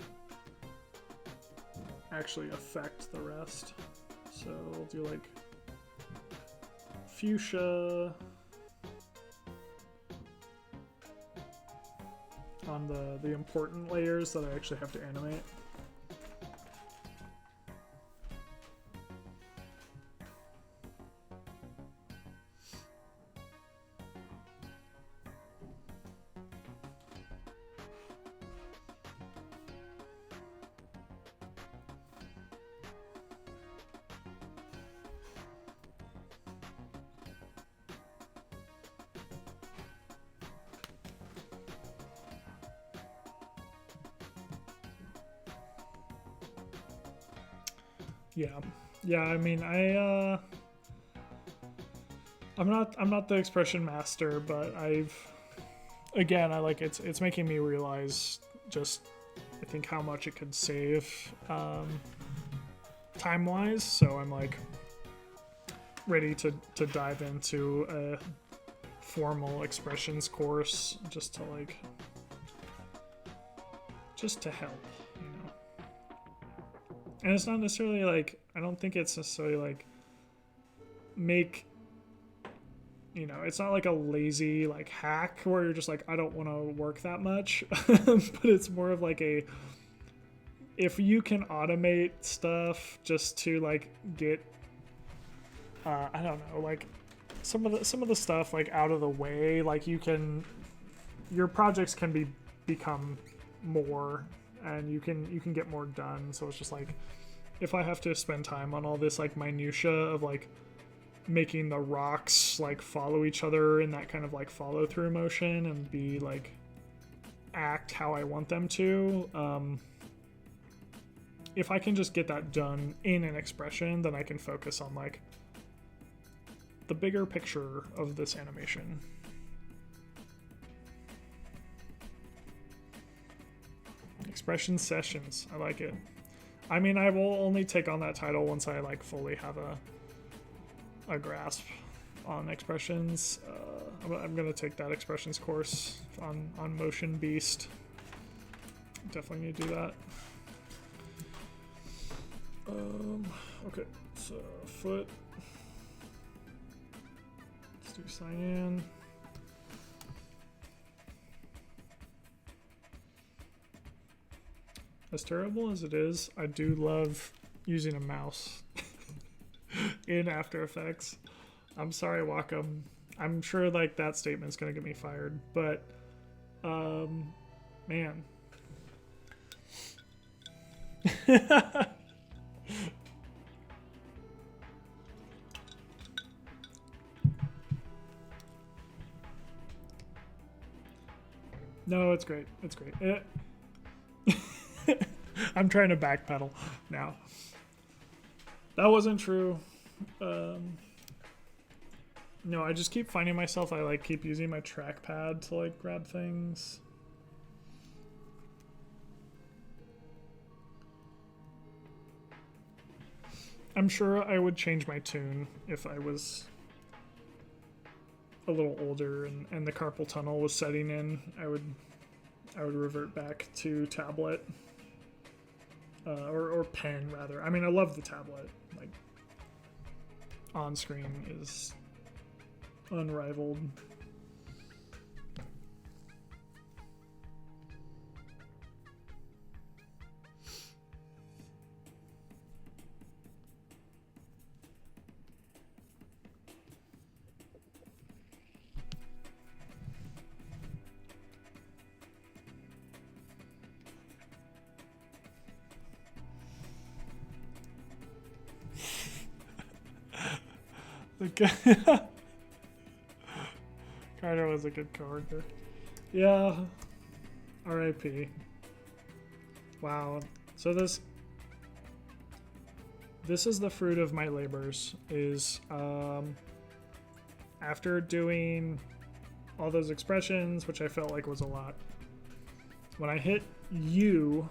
actually affect the rest. So we'll do like fuchsia on the important layers that I actually have to animate. Yeah, I mean, I'm not the expression master, but I like it's making me realize just I think how much it could save time wise. So I'm like ready to dive into a formal expressions course just to help, you know. And it's not necessarily like, I don't think it's necessarily like it's not like a lazy like hack where you're just like, I don't want to work that much. But it's more of like if you can automate stuff just to like get I don't know, like some of the stuff like out of the way, like your projects can become more, and you can get more done. So it's just like if I have to spend time on all this like minutia of like making the rocks like follow each other in that kind of like follow through motion and be like act how I want them to, if I can just get that done in an expression, then I can focus on like the bigger picture of this animation. Expression sessions, I like it. I mean, I will only take on that title once I like fully have a grasp on expressions. I'm gonna take that expressions course on Motion Beast. Definitely need to do that. Okay, so foot. Let's do cyan. As terrible as it is, I do love using a mouse in After Effects. I'm sorry, Wacom. I'm sure like that statement's gonna get me fired, but man. No, it's great. It's great. I'm trying to backpedal now. That wasn't true. No, I just keep finding myself, I like keep using my trackpad to like grab things. I'm sure I would change my tune if I was a little older and the carpal tunnel was setting in. I would revert back to tablet. Or pen rather. I mean, I love the tablet. Like, on screen is unrivaled. Carter was a good character. Yeah. R.I.P. Wow. So this is the fruit of my labors. Is after doing all those expressions, which I felt like was a lot, when I hit U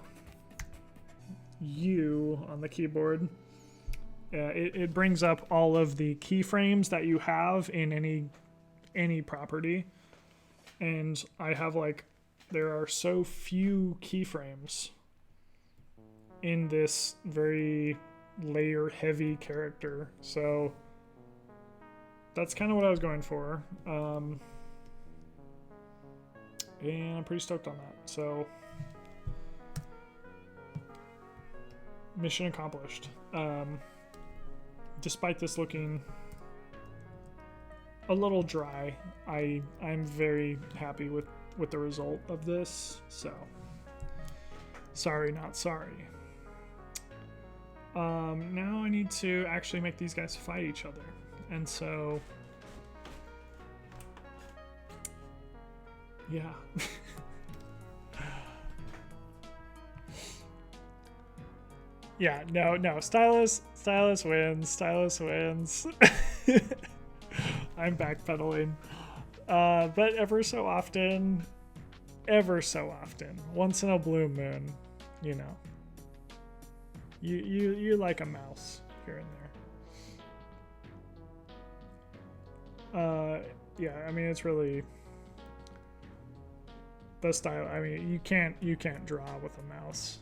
on the keyboard, it brings up all of the keyframes that you have in any property, and I have like, there are so few keyframes in this very layer heavy character, so that's kind of what I was going for, and I'm pretty stoked on that. So mission accomplished. Despite this looking a little dry, I'm very happy with the result of this. So sorry, not sorry. Now I need to actually make these guys fight each other, and so yeah. Yeah, no, Stylus wins. I'm backpedaling. But ever so often, once in a blue moon, you know, you like a mouse here and there. Yeah, I mean, it's really the style. I mean, you can't draw with a mouse.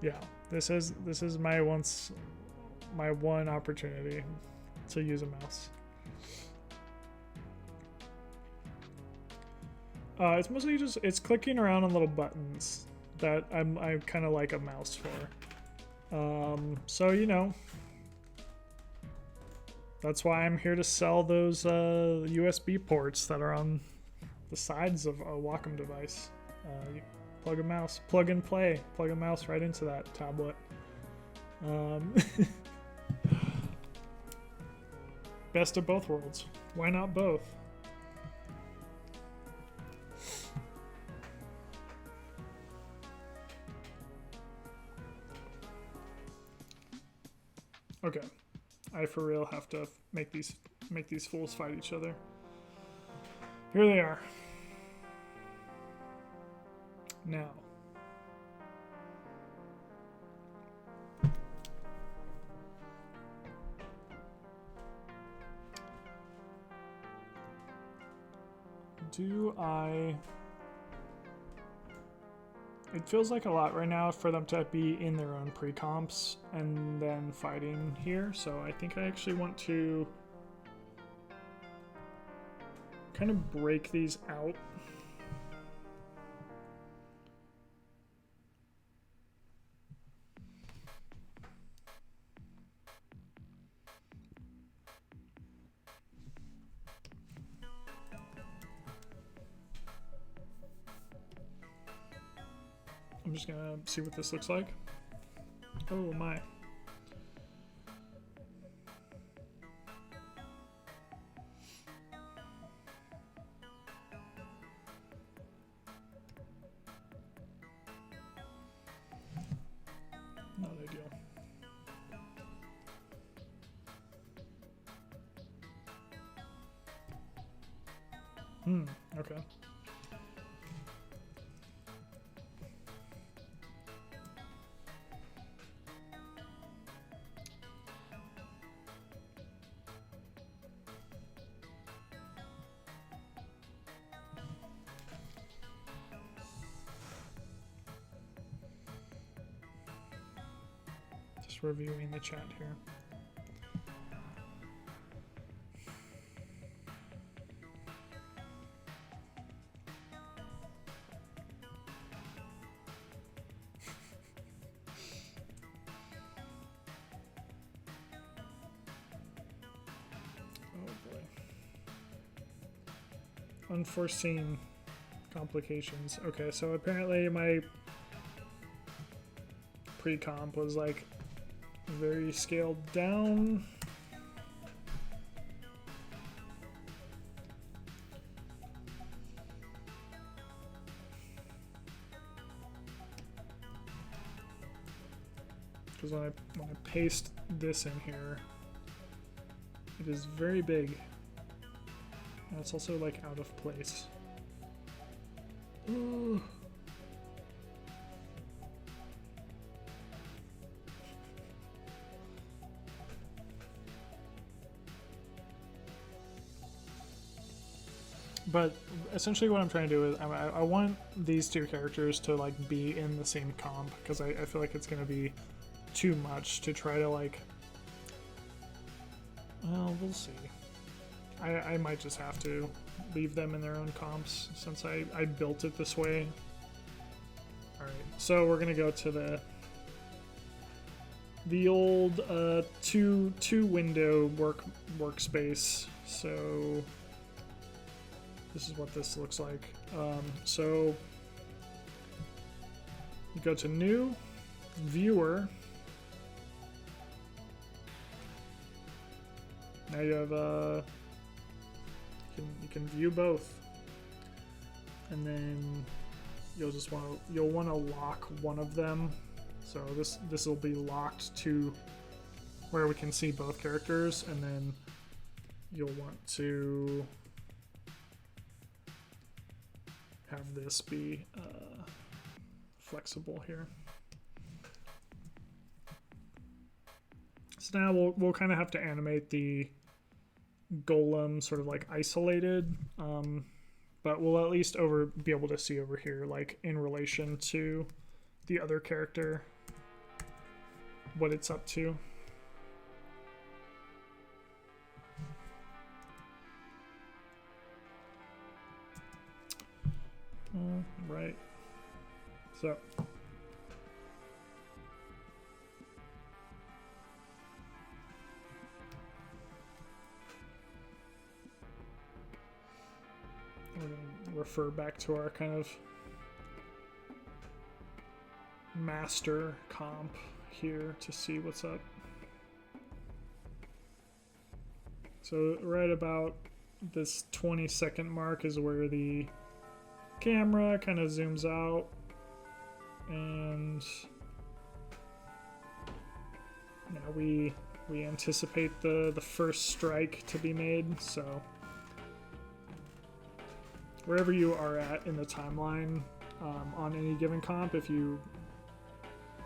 Yeah, this is my one opportunity to use a mouse. It's mostly just clicking around on little buttons that I kind of like a mouse for. So you know, that's why I'm here to sell those USB ports that are on the sides of a Wacom device. Plug a mouse. Plug and play. Plug a mouse right into that tablet. Best of both worlds. Why not both? Okay. I for real have to make these fools fight each other. Here they are. Now. Do I... It feels like a lot right now for them to be in their own pre-comps and then fighting here, so I think I actually want to kind of break these out. I'm just gonna see what this looks like. Oh my. Not ideal. Okay. Just reviewing the chat here. Unforeseen complications. Okay, so apparently my pre-comp was like very scaled down. Because when I paste this in here, it is very big. And it's also like out of place. Ooh. But essentially what I'm trying to do is I want these two characters to like be in the same comp, because I feel like it's going to be too much to try to like... Well, we'll see. I might just have to leave them in their own comps since I built it this way. Alright, so we're gonna go to the old two window workspace. So this is what this looks like. So you go to New, Viewer. Now you have you can view both, and then you'll want to lock one of them. So this will be locked to where we can see both characters, and then you'll want to have this be flexible here. So now we'll kind of have to animate the golem sort of like isolated, but we'll at least be able to see over here, like in relation to the other character, what it's up to. Right. So we're going to refer back to our kind of master comp here to see what's up. So right about this 20-second mark is where the camera kind of zooms out, and now we anticipate the first strike to be made. So wherever you are at in the timeline on any given comp, if you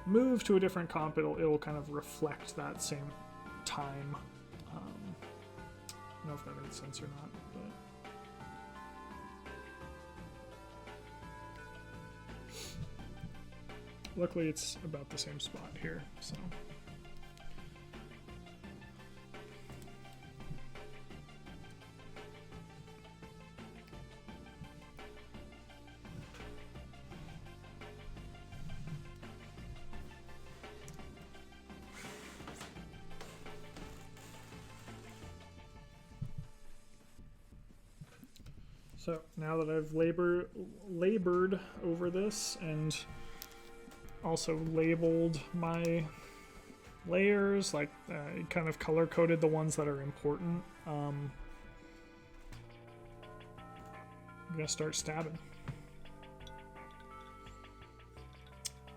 move to a different comp, it'll kind of reflect that same time. I don't know if that made sense or not, but luckily it's about the same spot here, so. So now that I've labored over this and also labeled my layers, like kind of color coded the ones that are important, I'm gonna start stabbing.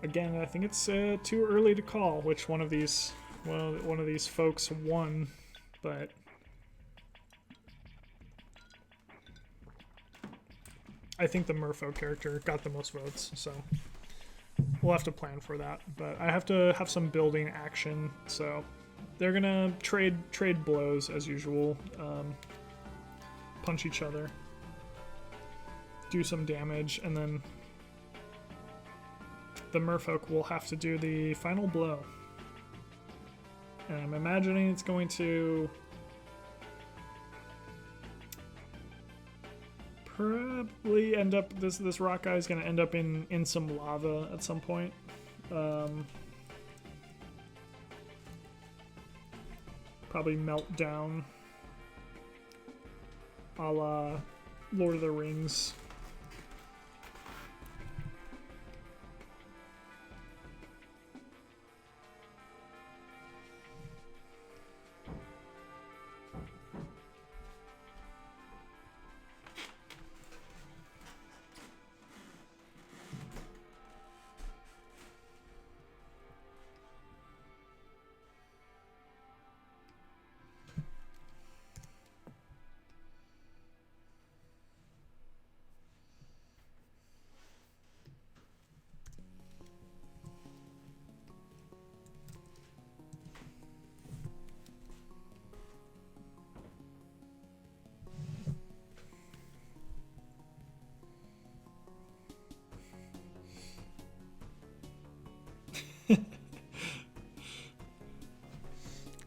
Again, I think it's too early to call which one of these folks won, but I think the Merfolk character got the most votes, so we'll have to plan for that. But I have to have some building action, so they're gonna trade blows as usual, punch each other, do some damage, and then the Merfolk will have to do the final blow. And I'm imagining it's going to probably end up, this rock guy is going to end up in some lava at some point. Probably melt down a la Lord of the Rings.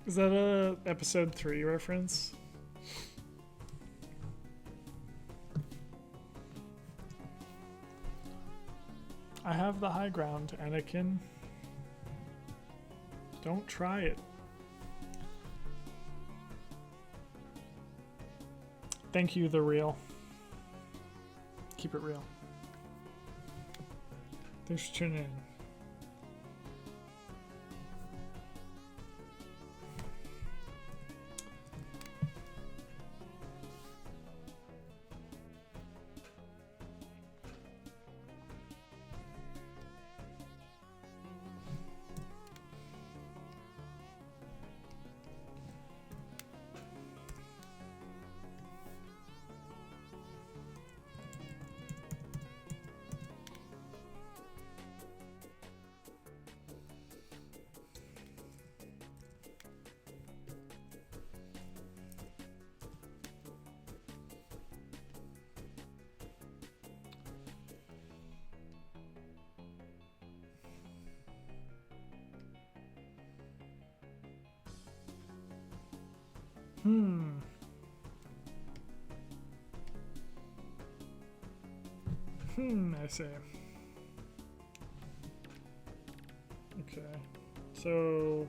Is that a episode 3 reference? I have the high ground, Anakin. Don't try it. Thank you, The Real. Keep it real. Thanks for tuning in. I see. Okay. So...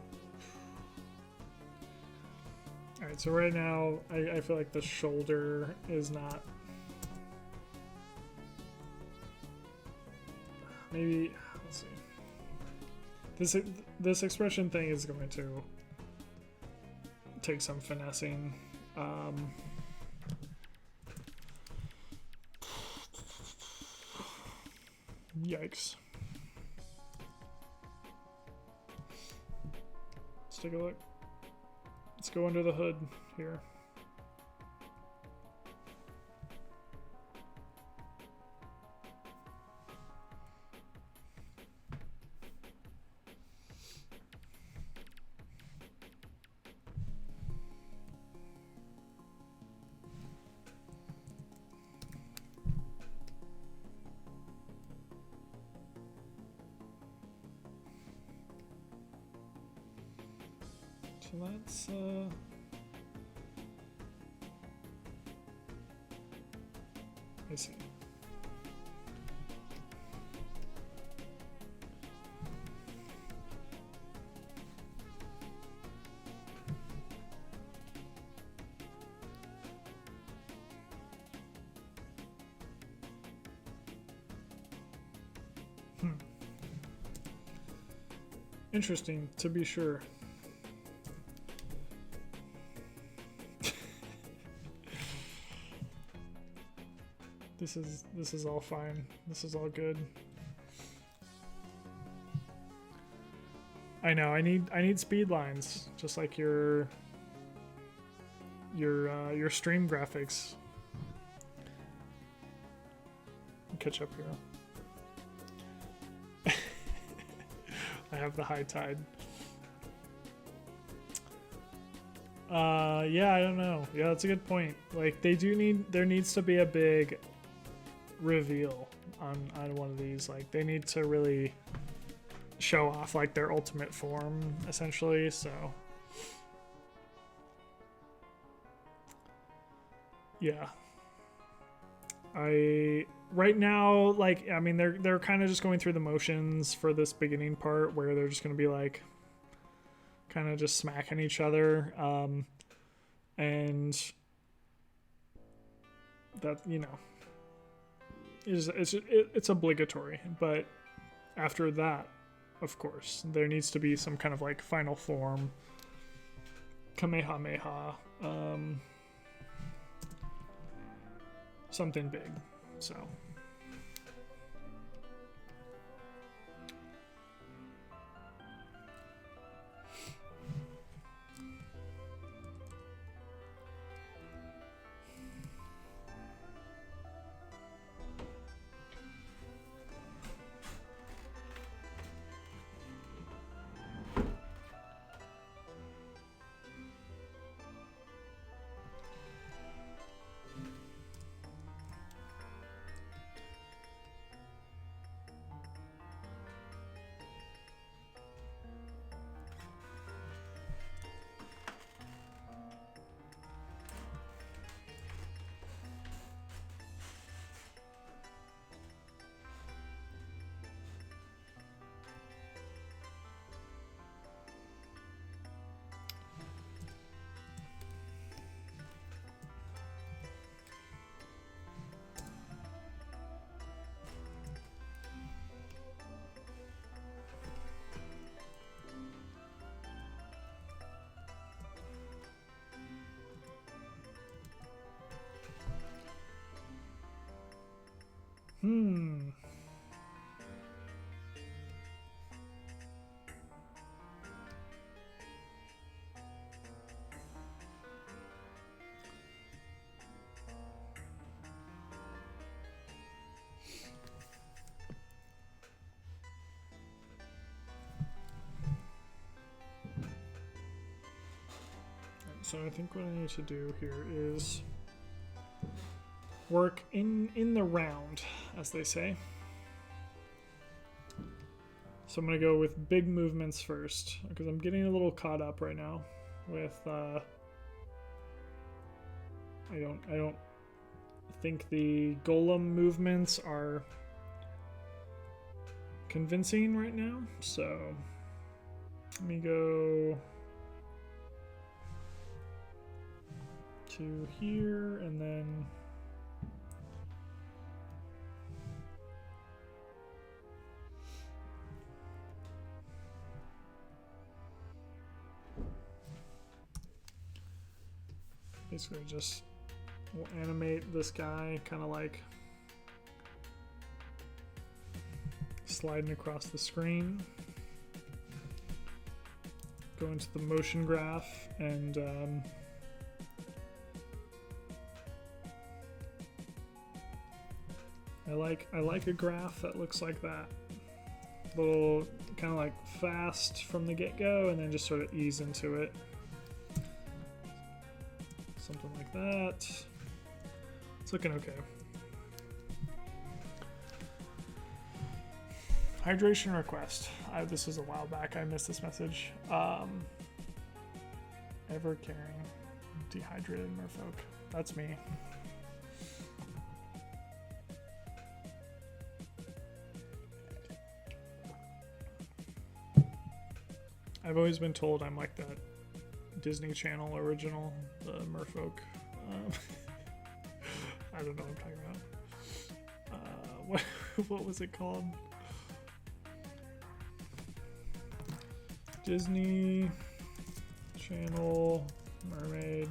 Alright, so right now, I feel like the shoulder is not... Maybe... Let's see. This expression thing is going to take some finessing. Yikes. Let's take a look. Let's go under the hood here. So let's I see. Interesting, to be sure. This is all fine. This is all good. I know. I need speed lines, just like your stream graphics. Catch up here. I have the high tide. Yeah, I don't know. Yeah, that's a good point. Like, there needs to be a big reveal on one of these. Like, they need to really show off like their ultimate form, essentially. So yeah, right now, like, I mean, they're kind of just going through the motions for this beginning part where they're just gonna be like kind of just smacking each other, and that, you know, it's obligatory. But after that, of course, there needs to be some kind of like final form, Kamehameha, something big. So I think what I need to do here is work in the round, as they say. So I'm gonna go with big movements first, because I'm getting a little caught up right now with I don't think the golem movements are convincing right now. So let me go to here, and then Basically just we'll animate this guy kind of like sliding across the screen. Go into the motion graph and I like a graph that looks like that. Little kind of like fast from the get-go and then just sort of ease into it. Something like that. It's looking okay. Hydration request. This was a while back. I missed this message. Ever caring dehydrated merfolk. That's me. I've always been told I'm like that Disney Channel original, the merfolk. I don't know what I'm talking about. What was it called? Disney Channel mermaid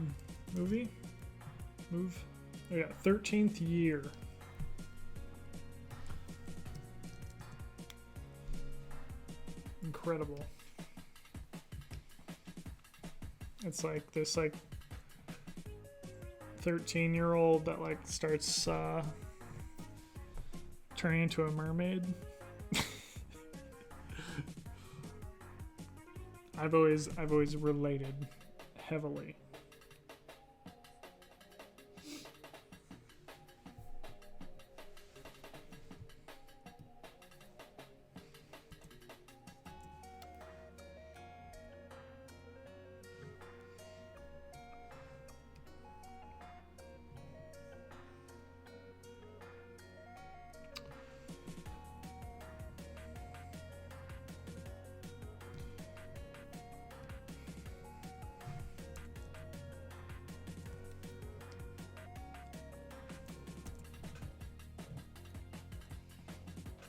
movie? Oh yeah, 13th Year. Incredible. It's like this like 13-year-old that like starts turning into a mermaid. I've always related heavily.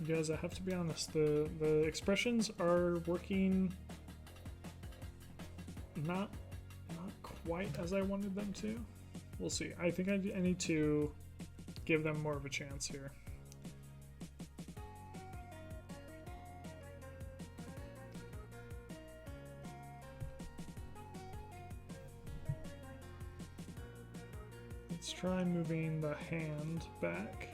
You guys, I have to be honest, the expressions are working not quite as I wanted them to. We'll see. I think I need to give them more of a chance here. Let's try moving the hand back.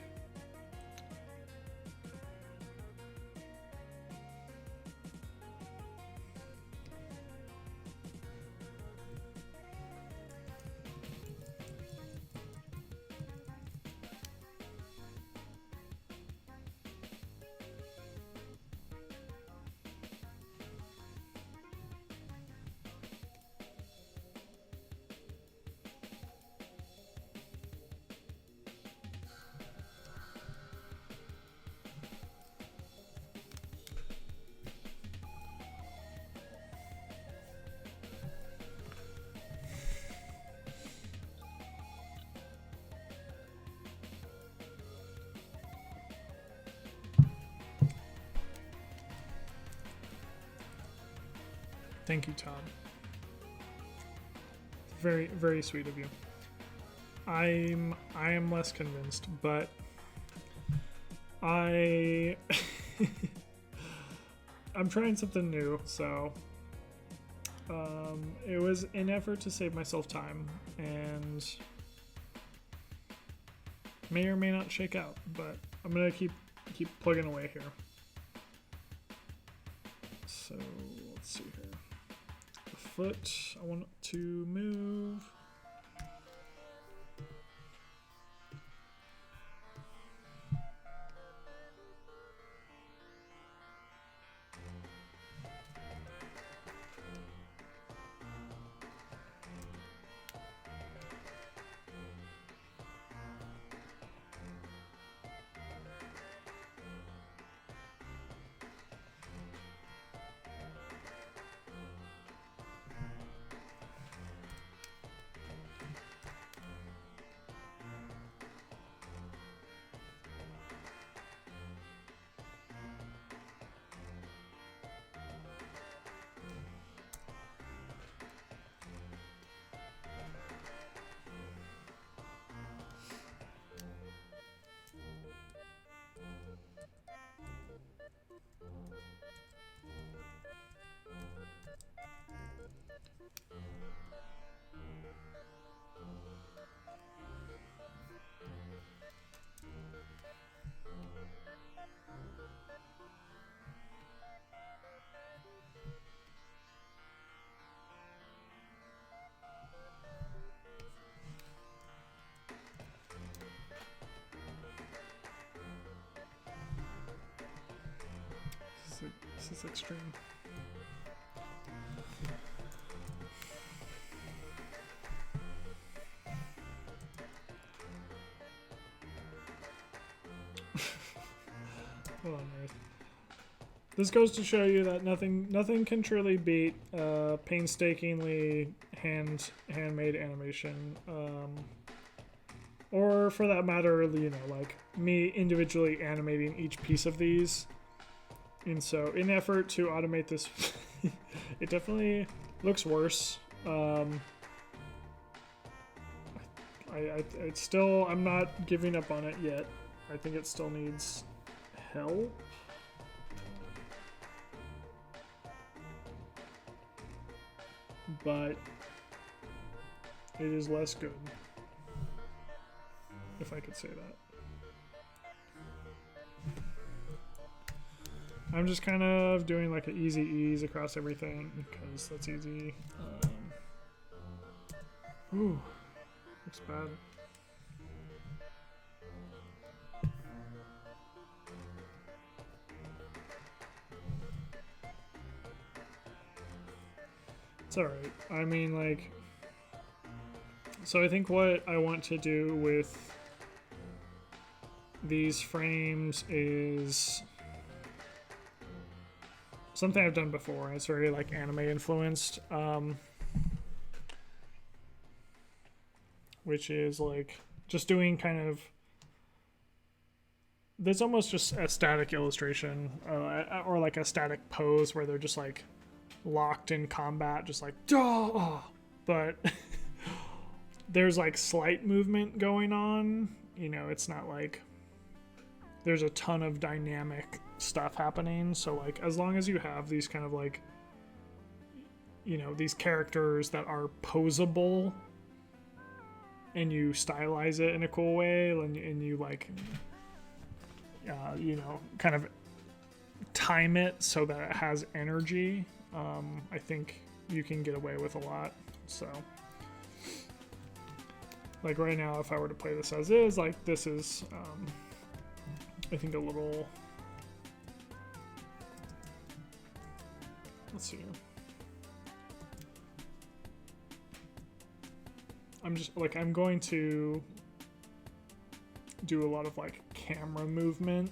Thank you, Todd. Very, very sweet of you. I am less convinced, but I'm trying something new, so it was an effort to save myself time, and may or may not shake out, but I'm gonna keep plugging away here. So let's see here. The foot, I want to move. This is extreme. What on earth? This goes to show you that nothing can truly beat painstakingly handmade animation, or for that matter, you know, like me individually animating each piece of these. And so, in effort to automate this, it definitely looks worse. It's still, I'm not giving up on it yet. I think it still needs help. But it is less good, if I could say that. I'm just kind of doing like an easy ease across everything because that's easy. Ooh, looks bad. It's alright. I mean, like, so I think what I want to do with these frames is something I've done before. It's very like anime influenced, which is like just doing kind of, there's almost just a static illustration, or like a static pose where they're just like locked in combat, just like duh, but there's like slight movement going on. You know, it's not like there's a ton of dynamic stuff happening. So like, as long as you have these kind of like, you know, these characters that are posable and you stylize it in a cool way, and you like, you know, kind of time it so that it has energy, I think you can get away with a lot. So like right now, if I were to play this as is, like this is, I think a little, let's see here. I'm going to do a lot of like camera movement.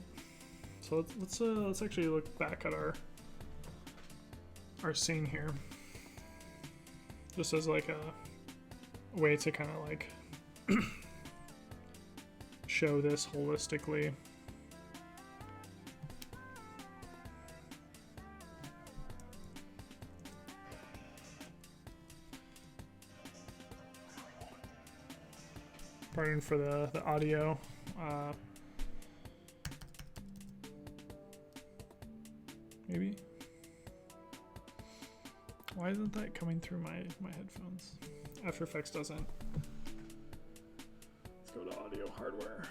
So let's actually look back at our scene here, just as like a way to kind of like show this holistically. Pardon for the audio. Maybe. Why isn't that coming through my headphones? After Effects doesn't. Let's go to audio hardware.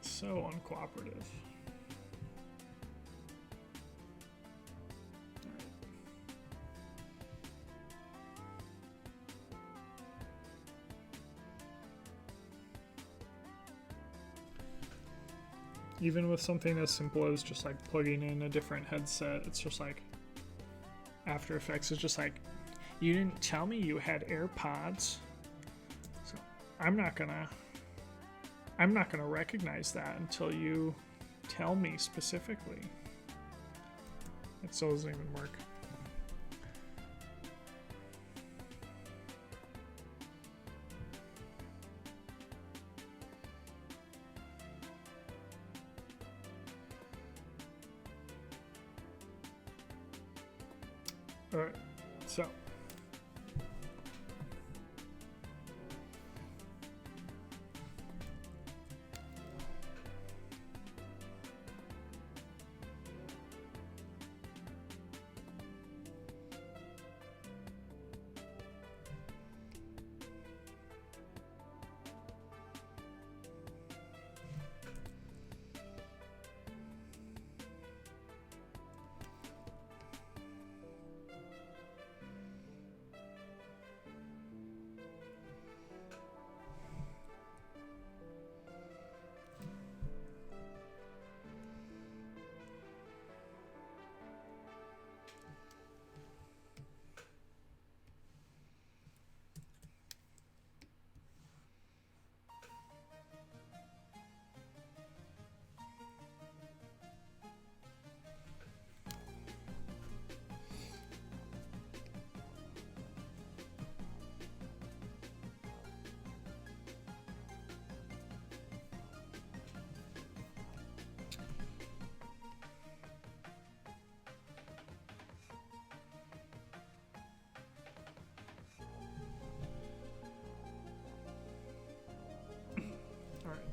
So uncooperative. Even with something as simple as just like plugging in a different headset, it's just like After Effects is just like, you didn't tell me you had AirPods, so I'm not gonna recognize that until you tell me specifically. It still doesn't even work. Alright, so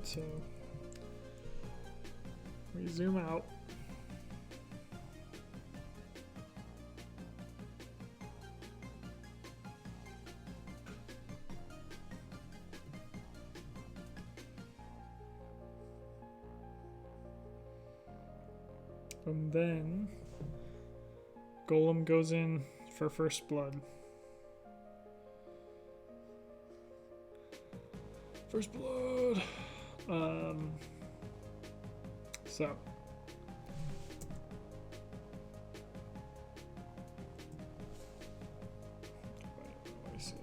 So we zoom out. And then Golem goes in for first blood. First blood. So let me see.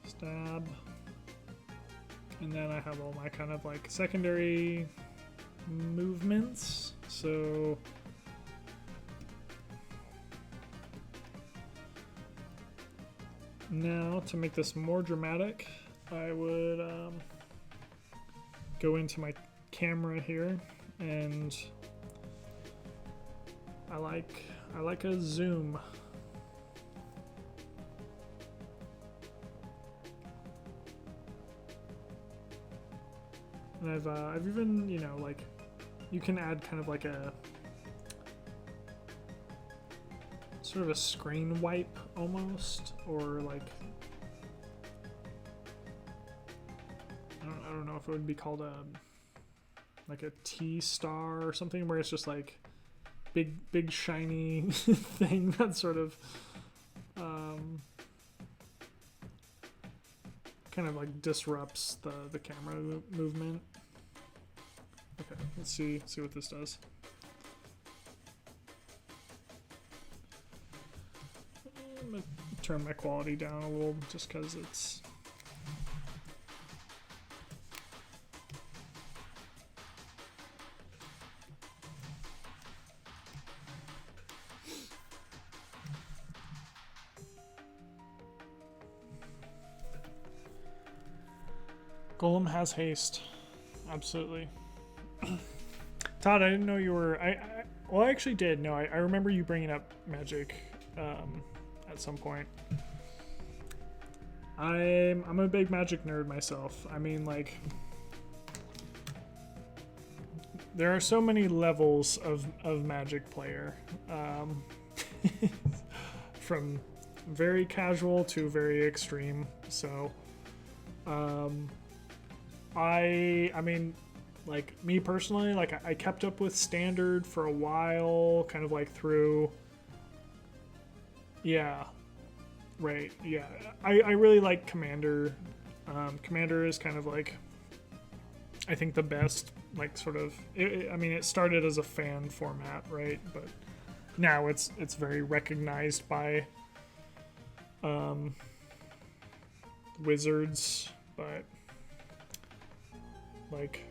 Stab. And then I have all my kind of like secondary movements. So now to make this more dramatic, I would go into my camera here, and I like a zoom. And I've even, you know, like, you can add kind of like a sort of a screen wipe almost, or like I don't know if it would be called a like a T star or something, where it's just like big shiny thing that sort of kind of like disrupts the camera movement. Okay, let's see what this does. I'm gonna turn my quality down a little just because it's Golem has haste. Absolutely. Todd, I didn't know you were. Well, I actually did. No, I remember you bringing up Magic at some point. I'm a big Magic nerd myself. I mean, like, there are so many levels of Magic player, from very casual to very extreme. So, I mean, like, me personally, like, I kept up with Standard for a while, kind of like through, yeah, right, yeah. I really like Commander. Commander is kind of like, I think the best, like, sort of, I mean, it started as a fan format, right, but now it's very recognized by Wizards, but like,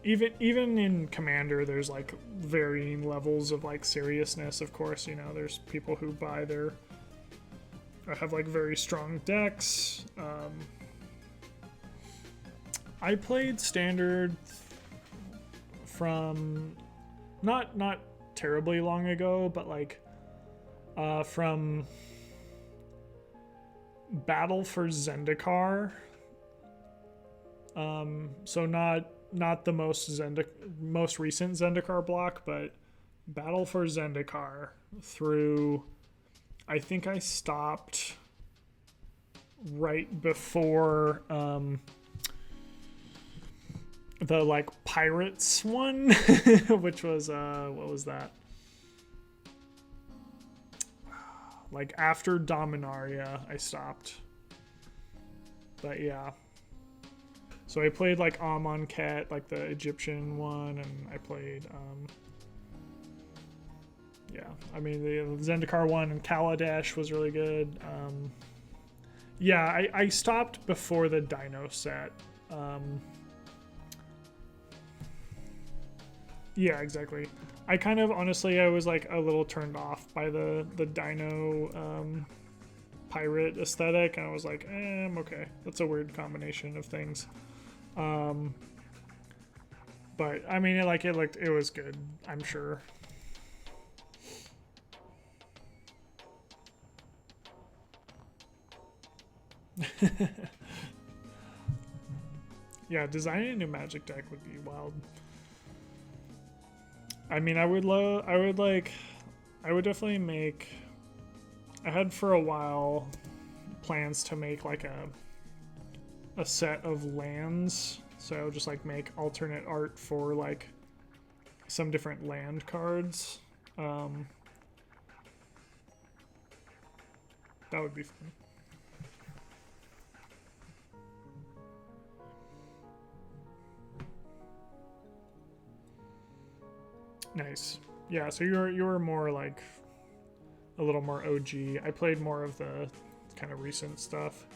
even in Commander, there's like varying levels of like seriousness. Of course, you know, there's people who buy their or have like very strong decks. I played Standard from not terribly long ago, but like from Battle for Zendikar. So not the most recent Zendikar block, but Battle for Zendikar through, I think I stopped right before the like Pirates one, which was what was that? Like after Dominaria, I stopped. But yeah. So I played like Amonkhet, like the Egyptian one, and I played yeah, I mean the Zendikar one and Kaladesh was really good. Yeah, I stopped before the Dino set. Yeah, exactly. I kind of honestly I was like a little turned off by the Dino pirate aesthetic, and I was like, I'm okay. That's a weird combination of things. But I mean, it was good. I'm sure. Yeah, designing a new Magic deck would be wild. I mean, I would definitely make. I had for a while plans to make like a set of lands, so just like make alternate art for like some different land cards. That would be fun. Nice. Yeah, so you were more like a little more OG. I played more of the kind of recent stuff.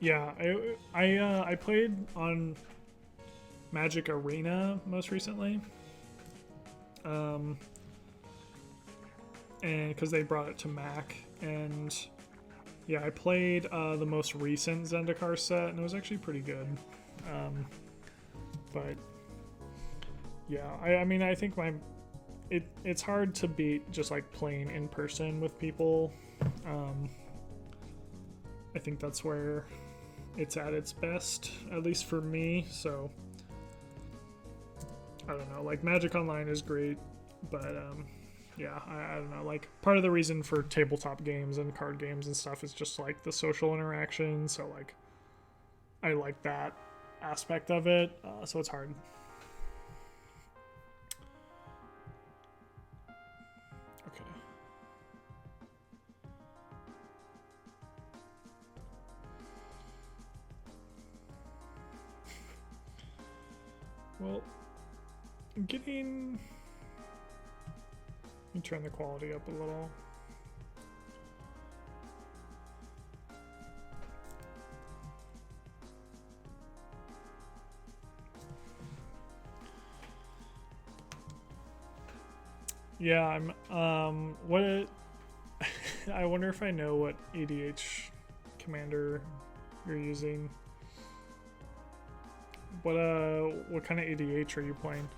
Yeah, I played on Magic Arena most recently. And because they brought it to Mac, and yeah, I played the most recent Zendikar set, and it was actually pretty good. But yeah, I mean, I think it's hard to beat just like playing in person with people. I think that's where it's at its best, at least for me. So I don't know, like Magic Online is great, but yeah, I don't know, like part of the reason for tabletop games and card games and stuff is just like the social interaction, so like I like that aspect of it, so it's hard. Okay. Well, I'm getting... Let me turn the quality up a little. Yeah, what I wonder if I know what EDH commander you're using. What kind of EDH are you playing?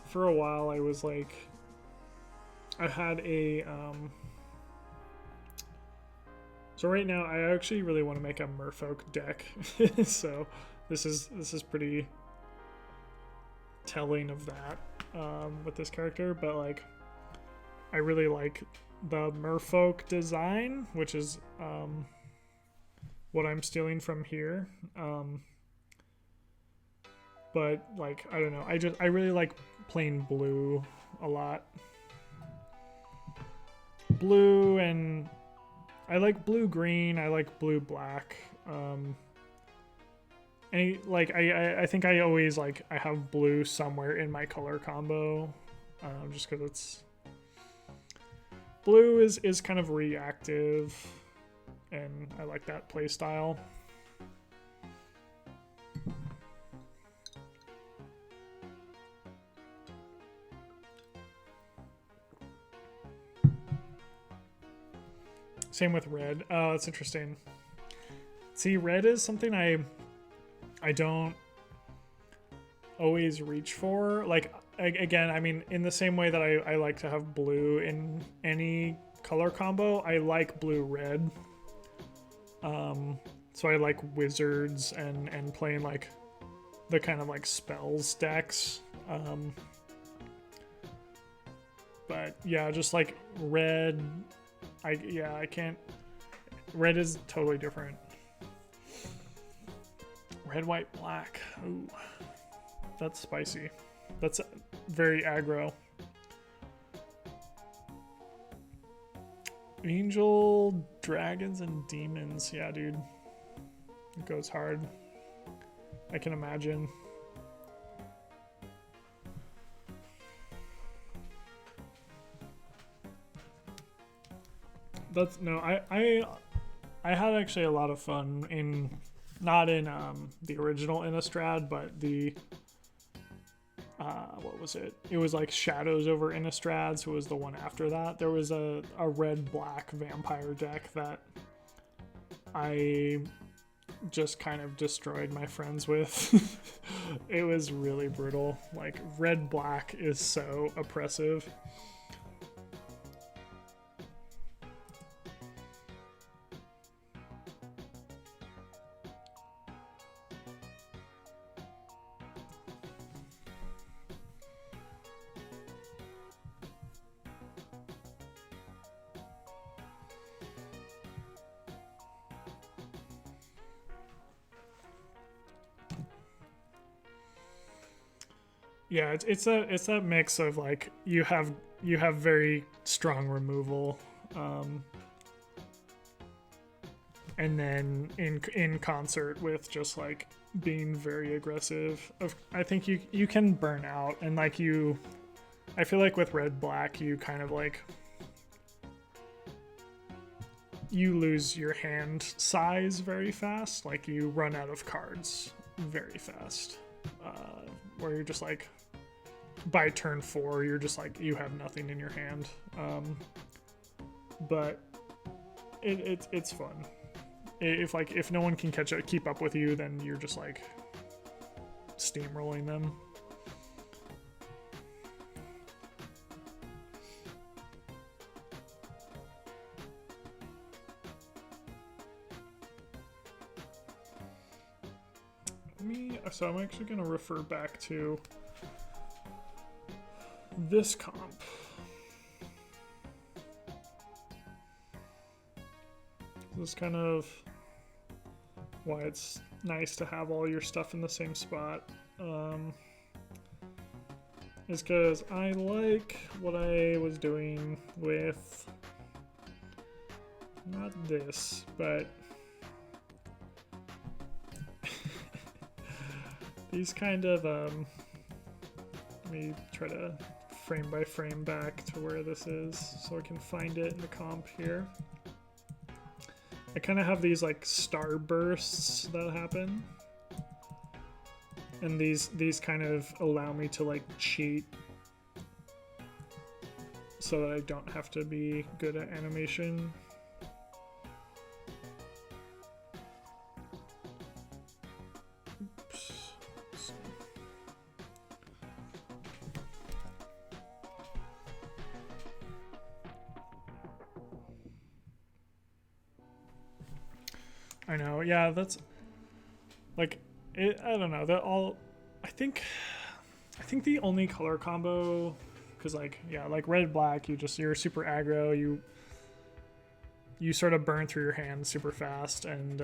For a while I was like, I had a so right now I actually really want to make a Merfolk deck. So this is pretty telling of that with this character, but like I really like the Merfolk design, which is what I'm stealing from here. But like I don't know, I really like playing blue a lot. Blue, and I like blue green, I like blue black. And like I think I always like I have blue somewhere in my color combo, just because it's blue is kind of reactive, and I like that play style. Same with red. Oh, that's interesting. See, red is something I don't always reach for. Like, again, I mean, in the same way that I like to have blue in any color combo, I like blue-red. So I like wizards and playing like the kind of like spells decks. But yeah, just like red, I can't. Red is totally different. Red, white, black. Ooh, that's spicy. That's very aggro. Angel, dragons, and demons. Yeah, dude. It goes hard. I can imagine. That's no, I had actually a lot of fun in, not in the original Innistrad, but the what was it? It was like Shadows over Innistrad, so it was the one after that. There was a red-black vampire deck that I just kind of destroyed my friends with. It was really brutal. Like, red-black is so oppressive. Yeah, it's a mix of like you have very strong removal, and then in concert with just like being very aggressive. I think you can burn out, and like I feel like with red black you kind of like you lose your hand size very fast. Like you run out of cards very fast, where you're just like, by turn 4 you're just like, you have nothing in your hand. But it's fun. If no one can keep up with you, then you're just like steamrolling them. So I'm actually going to refer back to this comp. This is kind of why it's nice to have all your stuff in the same spot. Is because I like what I was doing with, not this, but these kind of, let me try to frame by frame back to where this is so I can find it in the comp here. I kind of have these like star bursts that happen, and these kind of allow me to like cheat so that I don't have to be good at animation. I know, yeah, that's like it, I don't know, that all I think the only color combo, because like, yeah, like red black, you're super aggro, you sort of burn through your hand super fast, and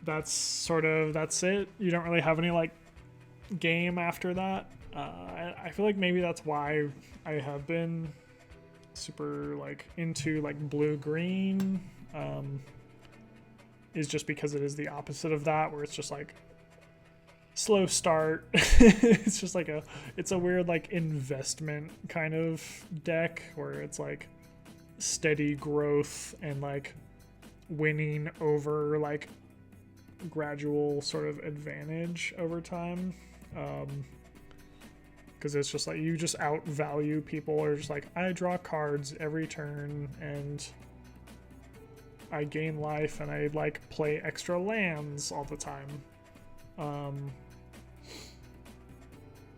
that's it. You don't really have any like game after that. I feel like maybe that's why I have been super like into like blue green, is just because it is the opposite of that, where it's just like slow start. It's just like it's a weird like investment kind of deck where it's like steady growth and like winning over like gradual sort of advantage over time. Because it's just like you just outvalue people, or just like, I draw cards every turn and I gain life and I like play extra lands all the time.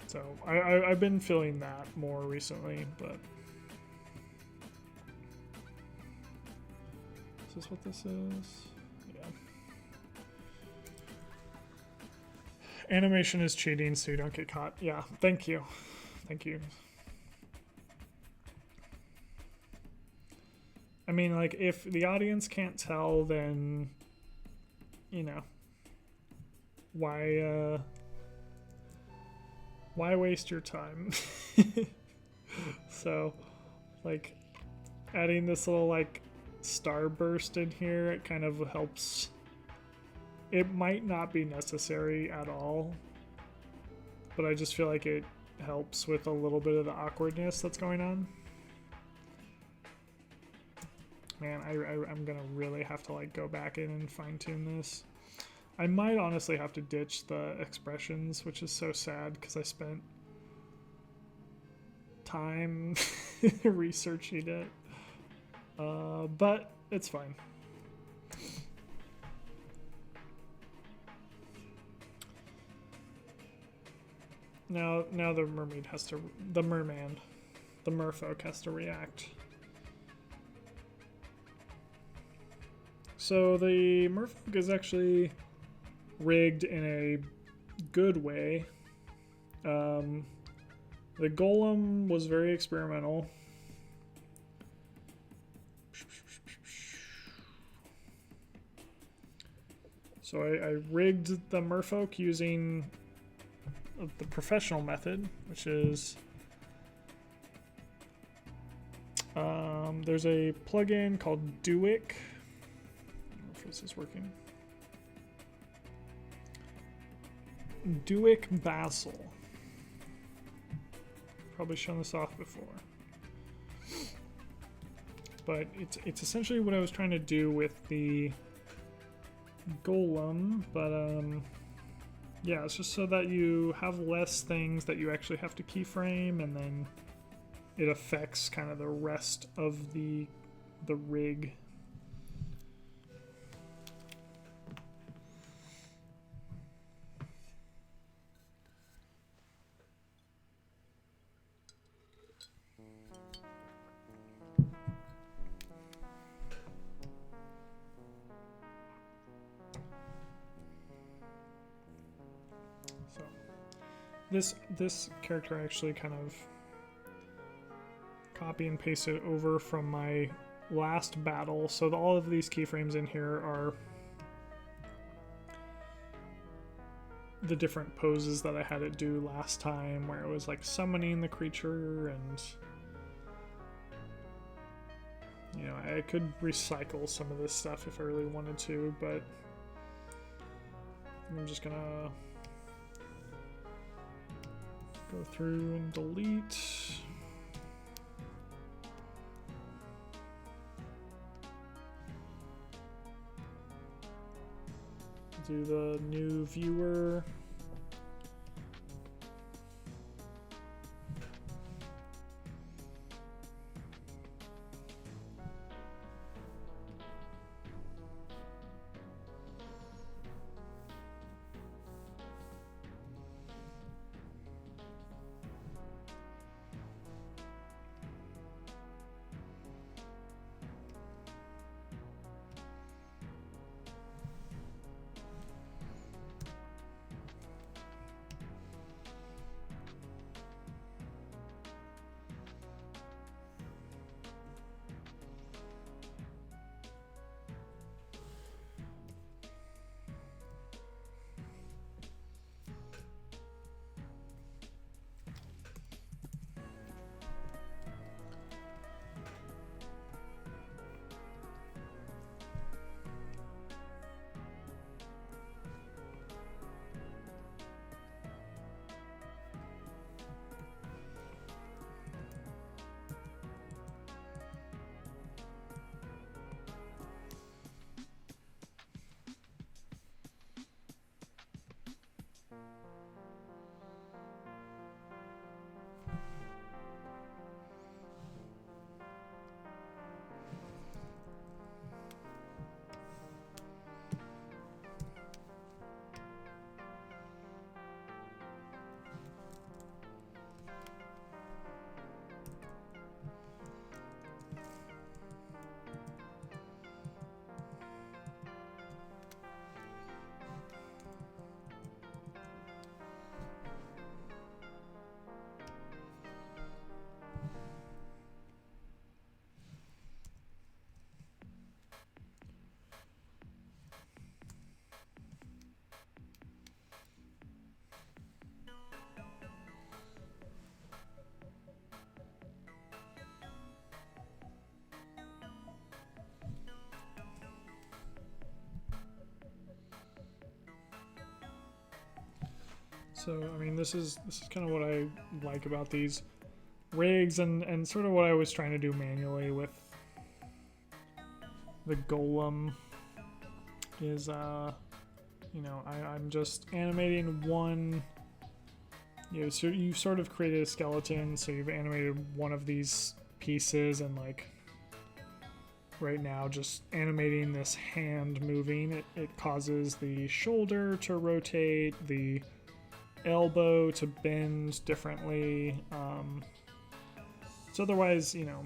So I've been feeling that more recently, but is this what this is? Yeah. Animation is cheating, so you don't get caught. Yeah, thank you. Thank you. I mean, like, if the audience can't tell, then, you know, why waste your time? So, like, adding this little, like, starburst in here, it kind of helps. It might not be necessary at all, but I just feel like it helps with a little bit of the awkwardness that's going on. Man, I'm gonna really have to like go back in and fine tune this. I might honestly have to ditch the expressions, which is so sad because I spent time researching it. But it's fine. Now the mermaid has to, the merfolk has to react. So the merfolk is actually rigged in a good way. The golem was very experimental. So I rigged the merfolk using the professional method, which is there's a plugin called Duick. I don't know if this is working. Duick Basil. Probably shown this off before. But it's essentially what I was trying to do with the golem, but yeah, it's just so that you have less things that you actually have to keyframe, and then it affects kind of the rest of the rig. This character actually kind of copy and pasted over from my last battle. So all of these keyframes in here are the different poses that I had it do last time, where it was like summoning the creature, and you know, I could recycle some of this stuff if I really wanted to, but I'm just gonna go through and delete. Do the new viewer. So I mean, this is kind of what I like about these rigs, and sort of what I was trying to do manually with the golem is you know, I'm just animating one. You know, so you've sort of created a skeleton, so you've animated one of these pieces, and like right now just animating this hand moving, it causes the shoulder to rotate, the elbow to bend differently. So otherwise, you know,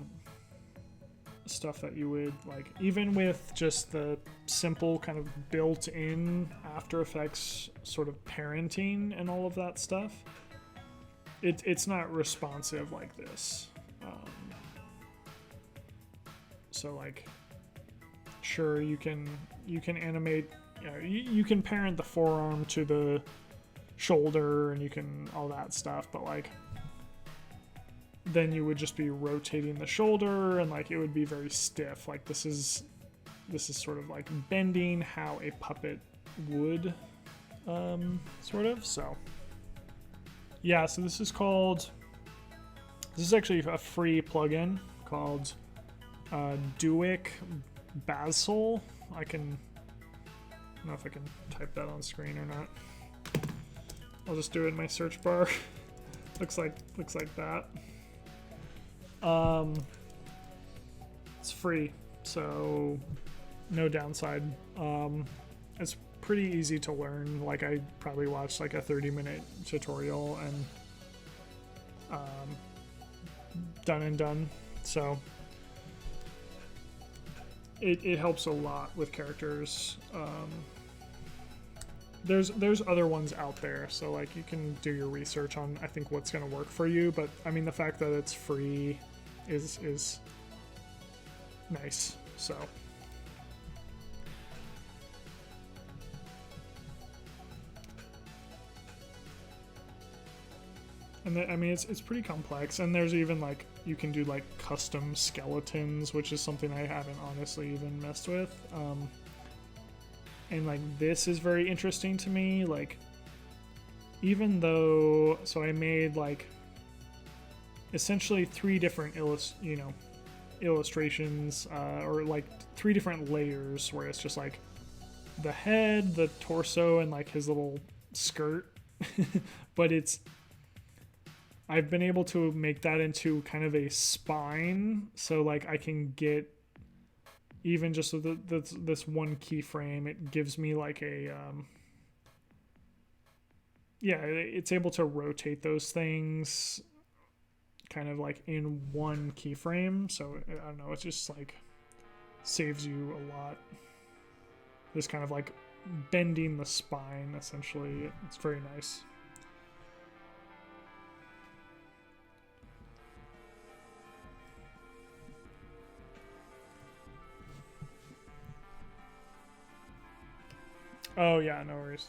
stuff that you would like, even with just the simple kind of built-in After Effects sort of parenting and all of that stuff, it's not responsive like this. So like, sure, you can animate, you know, you can parent the forearm to the shoulder, and you can all that stuff, but like then you would just be rotating the shoulder, and like it would be very stiff. Like this is sort of like bending how a puppet would, sort of. So yeah, so this is actually a free plugin called Duic Basil. I don't know if I can type that on screen or not. I'll just do it in my search bar. looks like that. It's free, so no downside. It's pretty easy to learn. Like I probably watched like a 30-minute tutorial and done and done. So it helps a lot with characters. There's other ones out there, so like you can do your research on I think what's gonna work for you. But I mean, the fact that it's free is nice. So and I mean, it's pretty complex, and there's even like you can do like custom skeletons, which is something I haven't honestly even messed with. And like this is very interesting to me. Like, even though, so I made like essentially 3 different illustrations, or like 3 different layers, where it's just like the head, the torso, and like his little skirt. But I've been able to make that into kind of a spine, so like I can get, even just with this one keyframe, it gives me like a yeah, it's able to rotate those things kind of like in one keyframe. So I don't know, it just like saves you a lot. This kind of like bending the spine, essentially. It's very nice. Oh yeah, no worries.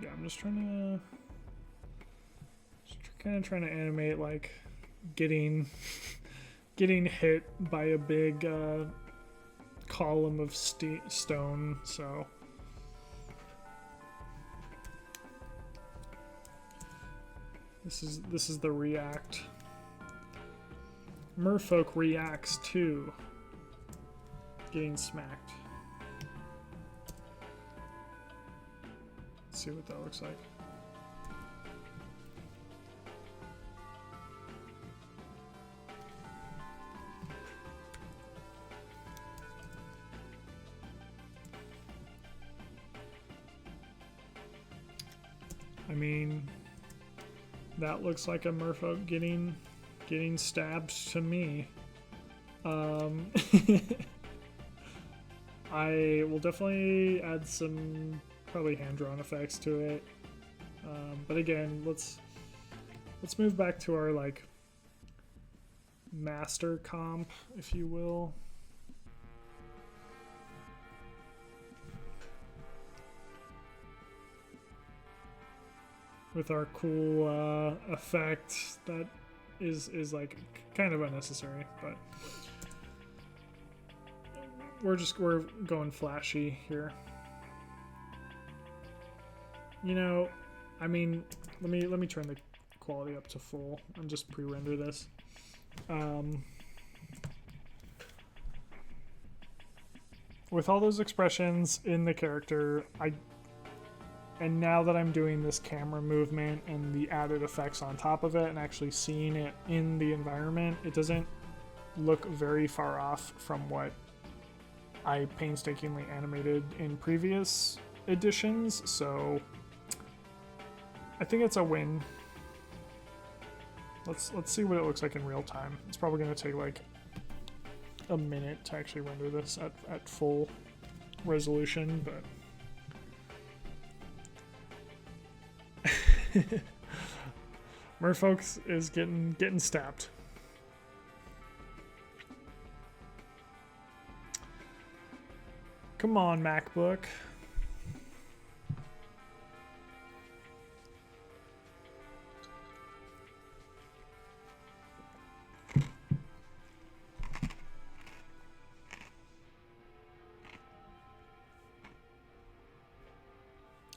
Yeah, I'm just kind of trying to animate like getting hit by a big column of stone. So this is the react. Merfolk reacts to getting smacked. Let's see what that looks like. I mean, that looks like a merfolk getting stabbed to me. I will definitely add some probably hand-drawn effects to it. But again, let's move back to our like master comp, if you will. With our cool effect that is like kind of unnecessary, but we're going flashy here. You know, I mean, let me turn the quality up to full and just pre-render this. With all those expressions in the character, and now that I'm doing this camera movement and the added effects on top of it and actually seeing it in the environment, it doesn't look very far off from what I painstakingly animated in previous editions, so I think it's a win. Let's see what it looks like in real time. It's probably going to take like a minute to actually render this at full resolution, but Merfolks is getting stabbed. Come on, MacBook.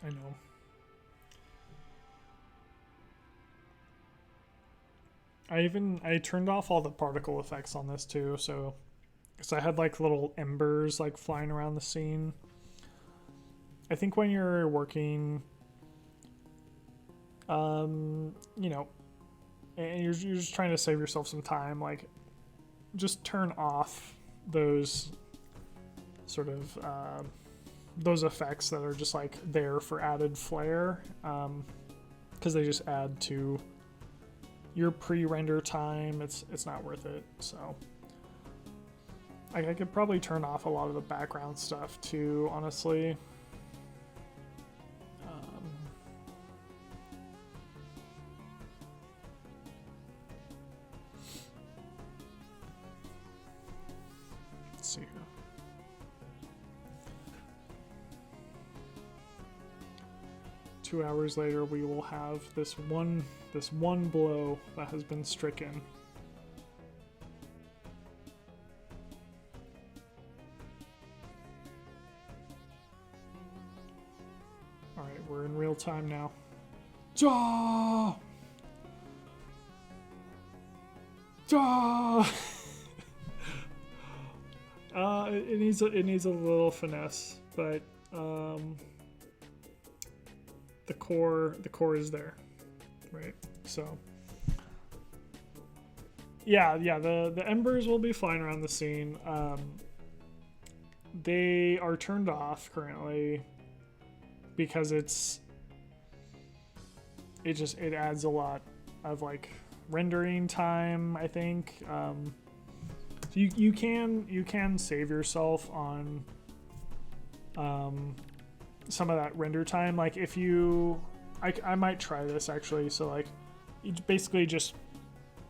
I know. I turned off all the particle effects on this too, so because I had like little embers like flying around the scene. I think when you're working, you know, and you're just trying to save yourself some time, like just turn off those sort of those effects that are just like there for added flair, because they just add to your pre-render time. It's not worth it. So I could probably turn off a lot of the background stuff too, honestly. Let's see here. Two hours later, we will have this one blow that has been stricken. All right, we're in real time now. Jaw! Jaw! It needs a little finesse, but the core is there, right? So yeah, the embers will be flying around the scene. They are turned off currently because it adds a lot of like rendering time, I think. So you can save yourself on some of that render time. Like if I might try this actually. So like you basically just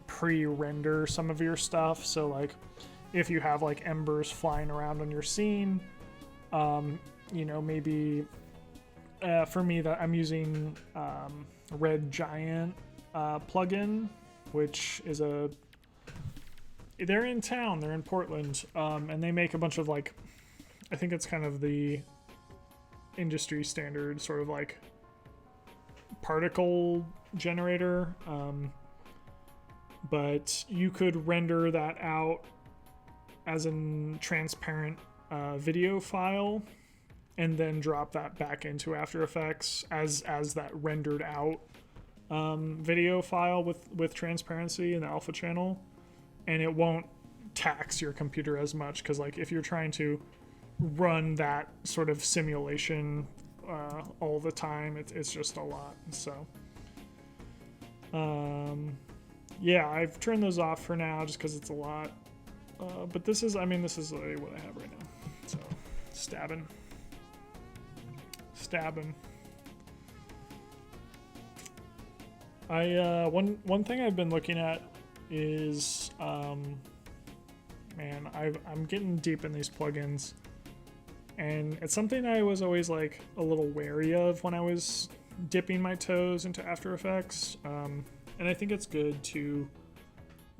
pre-render some of your stuff. So like if you have like embers flying around on your scene, you know, maybe for me that I'm using Red Giant plugin, which is they're in town, they're in Portland, and they make a bunch of like, I think it's kind of the industry standard sort of like particle generator, but you could render that out as a transparent video file and then drop that back into After Effects as that rendered out video file with transparency in the alpha channel, and it won't tax your computer as much, because like if you're trying to run that sort of simulation all the time, it's just a lot. So yeah, I've turned those off for now just because it's a lot, but this is what I have right now. So stabbing. One thing I've been looking at is man, I'm getting deep in these plugins, and it's something I was always like a little wary of when I was dipping my toes into After Effects, and I think it's good to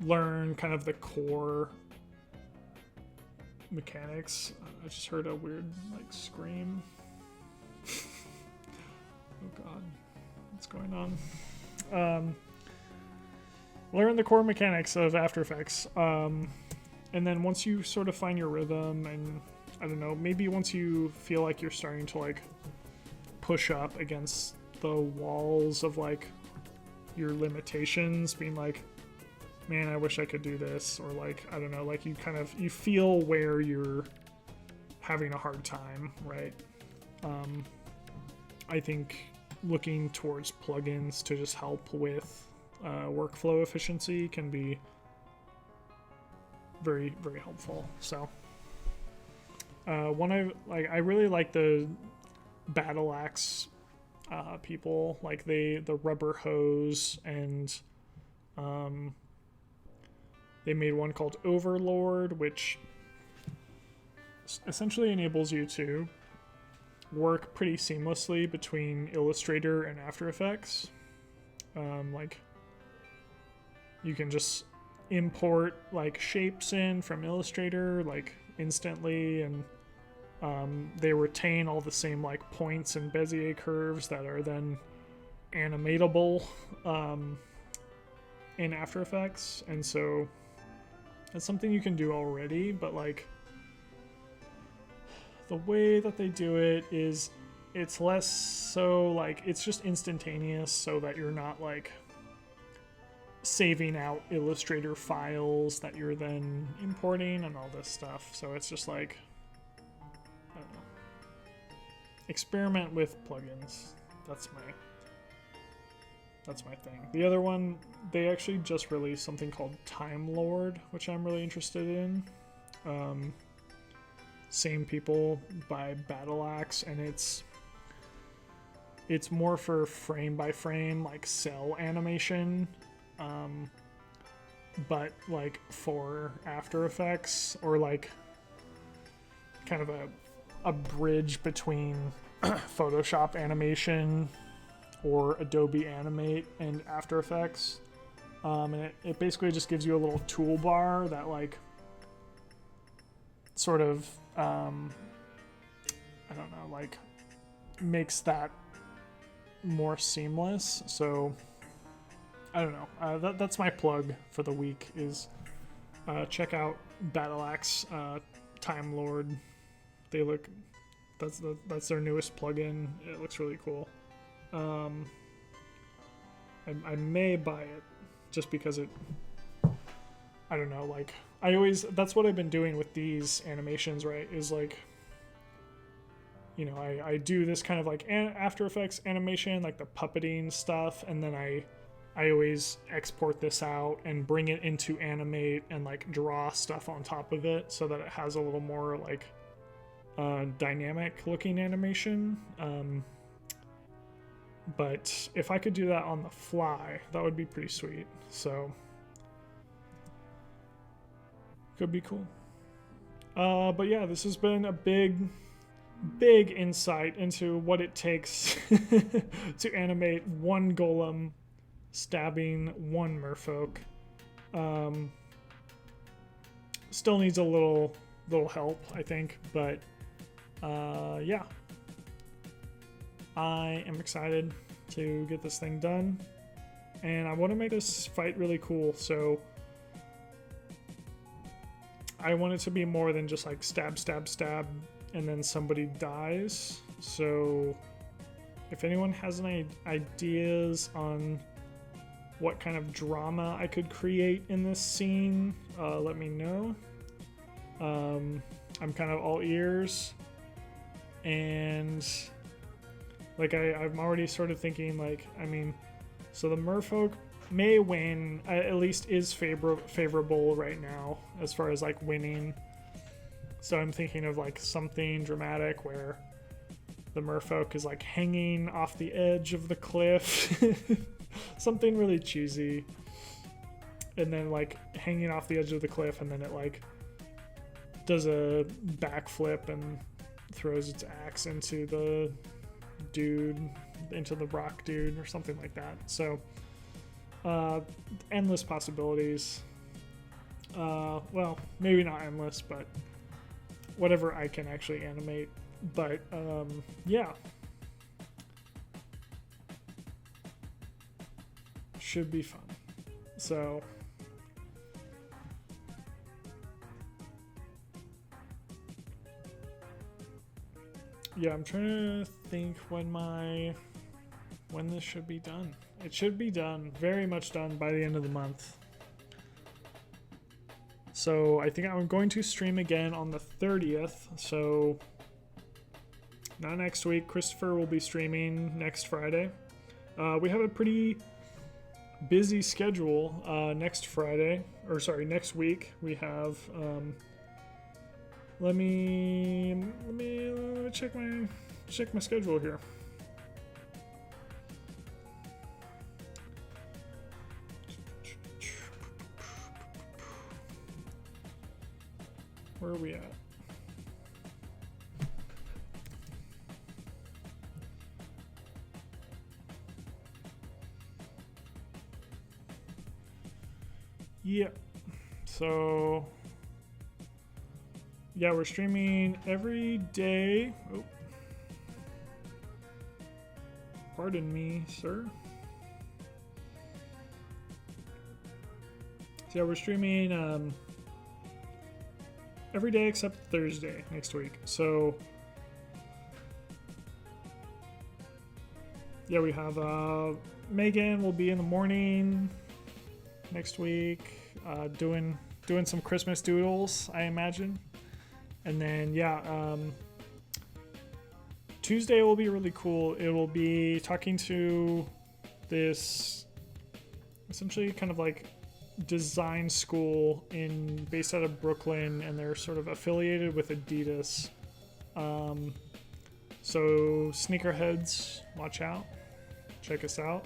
learn kind of the core mechanics. I just heard a weird like scream. Oh god, what's going on? Learn the core mechanics of After Effects, and then once you sort of find your rhythm, and I don't know, maybe once you feel like you're starting to like push up against the walls of like your limitations, being like, man, I wish I could do this, or like, I don't know, like you feel where you're having a hard time, right? I think looking towards plugins to just help with workflow efficiency can be very, very helpful. So I really like the battle axe people, like the rubber hose, and they made one called Overlord, which essentially enables you to work pretty seamlessly between Illustrator and After Effects. Like you can just import like shapes in from Illustrator like instantly, and they retain all the same like points and Bezier curves that are then animatable in After Effects. And so that's something you can do already, but like the way that they do it is it's less so like it's just instantaneous, so that you're not like saving out Illustrator files that you're then importing and all this stuff. So it's just like, I don't know, experiment with plugins. That's my thing. The other one, they actually just released something called Time Lord, which I'm really interested in. Same people by Battle Axe, and it's more for frame by frame like cell animation, but like for After Effects, or like kind of a bridge between Photoshop animation or Adobe Animate and After Effects. And it basically just gives you a little toolbar that like sort of I don't know, like makes that more seamless. So I don't know, that's my plug for the week, is check out Battle Axe Time Lord. They look, that's their newest plugin. It looks really cool. I may buy it just because it, I don't know, like that's what I've been doing with these animations, right? Is like, you know, I do this kind of like After Effects animation, like the puppeting stuff, and then I always export this out and bring it into Animate and like draw stuff on top of it so that it has a little more like dynamic looking animation. But if I could do that on the fly, that would be pretty sweet. So could be cool. But yeah, this has been a big insight into what it takes to animate one golem stabbing one merfolk. Still needs a little help, I think, but yeah, I am excited to get this thing done, and I want to make this fight really cool. So I want it to be more than just like stab, stab, stab, and then somebody dies. So if anyone has any ideas on what kind of drama I could create in this scene, let me know. I'm kind of all ears, and like I'm already sort of thinking like, I mean, so the merfolk may win, at least is favorable right now as far as like winning. So I'm thinking of like something dramatic where the merfolk is like hanging off the edge of the cliff, something really cheesy, and then like hanging off the edge of the cliff, and then it like does a backflip and throws its axe into the rock dude or something like that. So endless possibilities. Well, maybe not endless, but whatever I can actually animate. But yeah, should be fun. So yeah, I'm trying to think when this should be done. It should be done, very much done by the end of the month. So I think I'm going to stream again on the 30th. So not next week. Christopher will be streaming next Friday. We have a pretty busy schedule next Friday, or sorry, next week. We have. Let me check my schedule here. Where are we at? Yeah. So yeah, we're streaming every day. Oh. Pardon me, sir. So yeah, we're streaming every day except Thursday next week. So yeah, we have Megan will be in the morning next week, doing some Christmas doodles, I imagine. And then yeah, Tuesday will be really cool. It will be talking to this essentially kind of like design school based out of Brooklyn, and they're sort of affiliated with Adidas. So sneakerheads, watch out, check us out.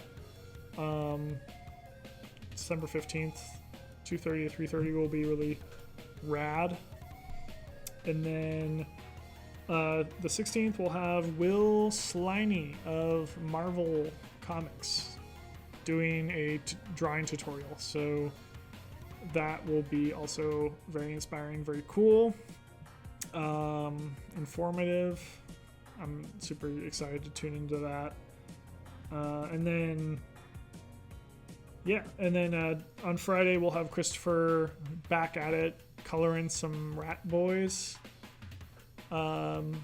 December 15th, 2:30 to 3:30 will be really rad. And then the 16th we'll have Will Sliney of Marvel Comics doing a drawing tutorial. So that will be also very inspiring, very cool, informative. I'm super excited to tune into that. And then on Friday we'll have Christopher back at it, coloring some Rat Boys. And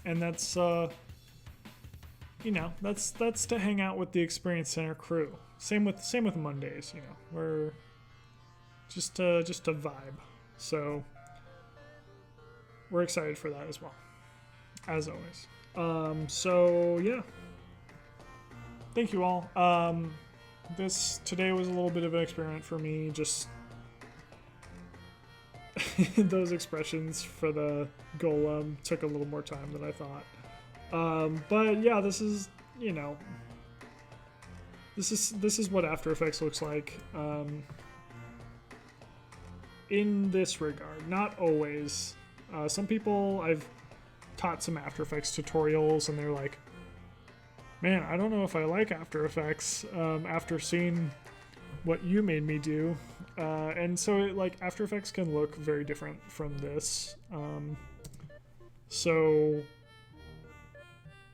that's that's to hang out with the Experience Center crew. Same with Mondays, we're just a vibe. So we're excited for that as well, as always. So yeah, thank you all. Today was a little bit of an experiment for me, just those expressions for the golem took a little more time than I thought. But yeah, this is what After Effects looks like in this regard. Not always. Some people I've taught some After Effects tutorials and they're like, man, I don't know if I like After Effects after seeing what you made me do. And so After Effects can look very different from this. So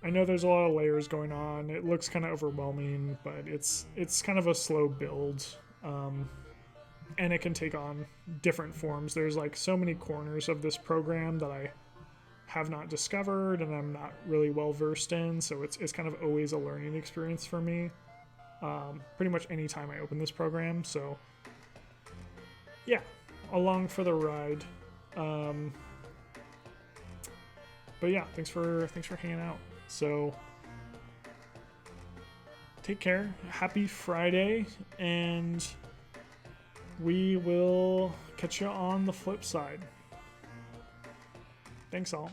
I know there's a lot of layers going on. It looks kind of overwhelming, but it's kind of a slow build. And it can take on different forms. There's so many corners of this program that I have not discovered and I'm not really well versed in, so it's kind of always a learning experience for me. Pretty much any time I open this program, so yeah, along for the ride. But yeah, thanks for hanging out. So take care, happy Friday, and we will catch you on the flip side. Thanks all.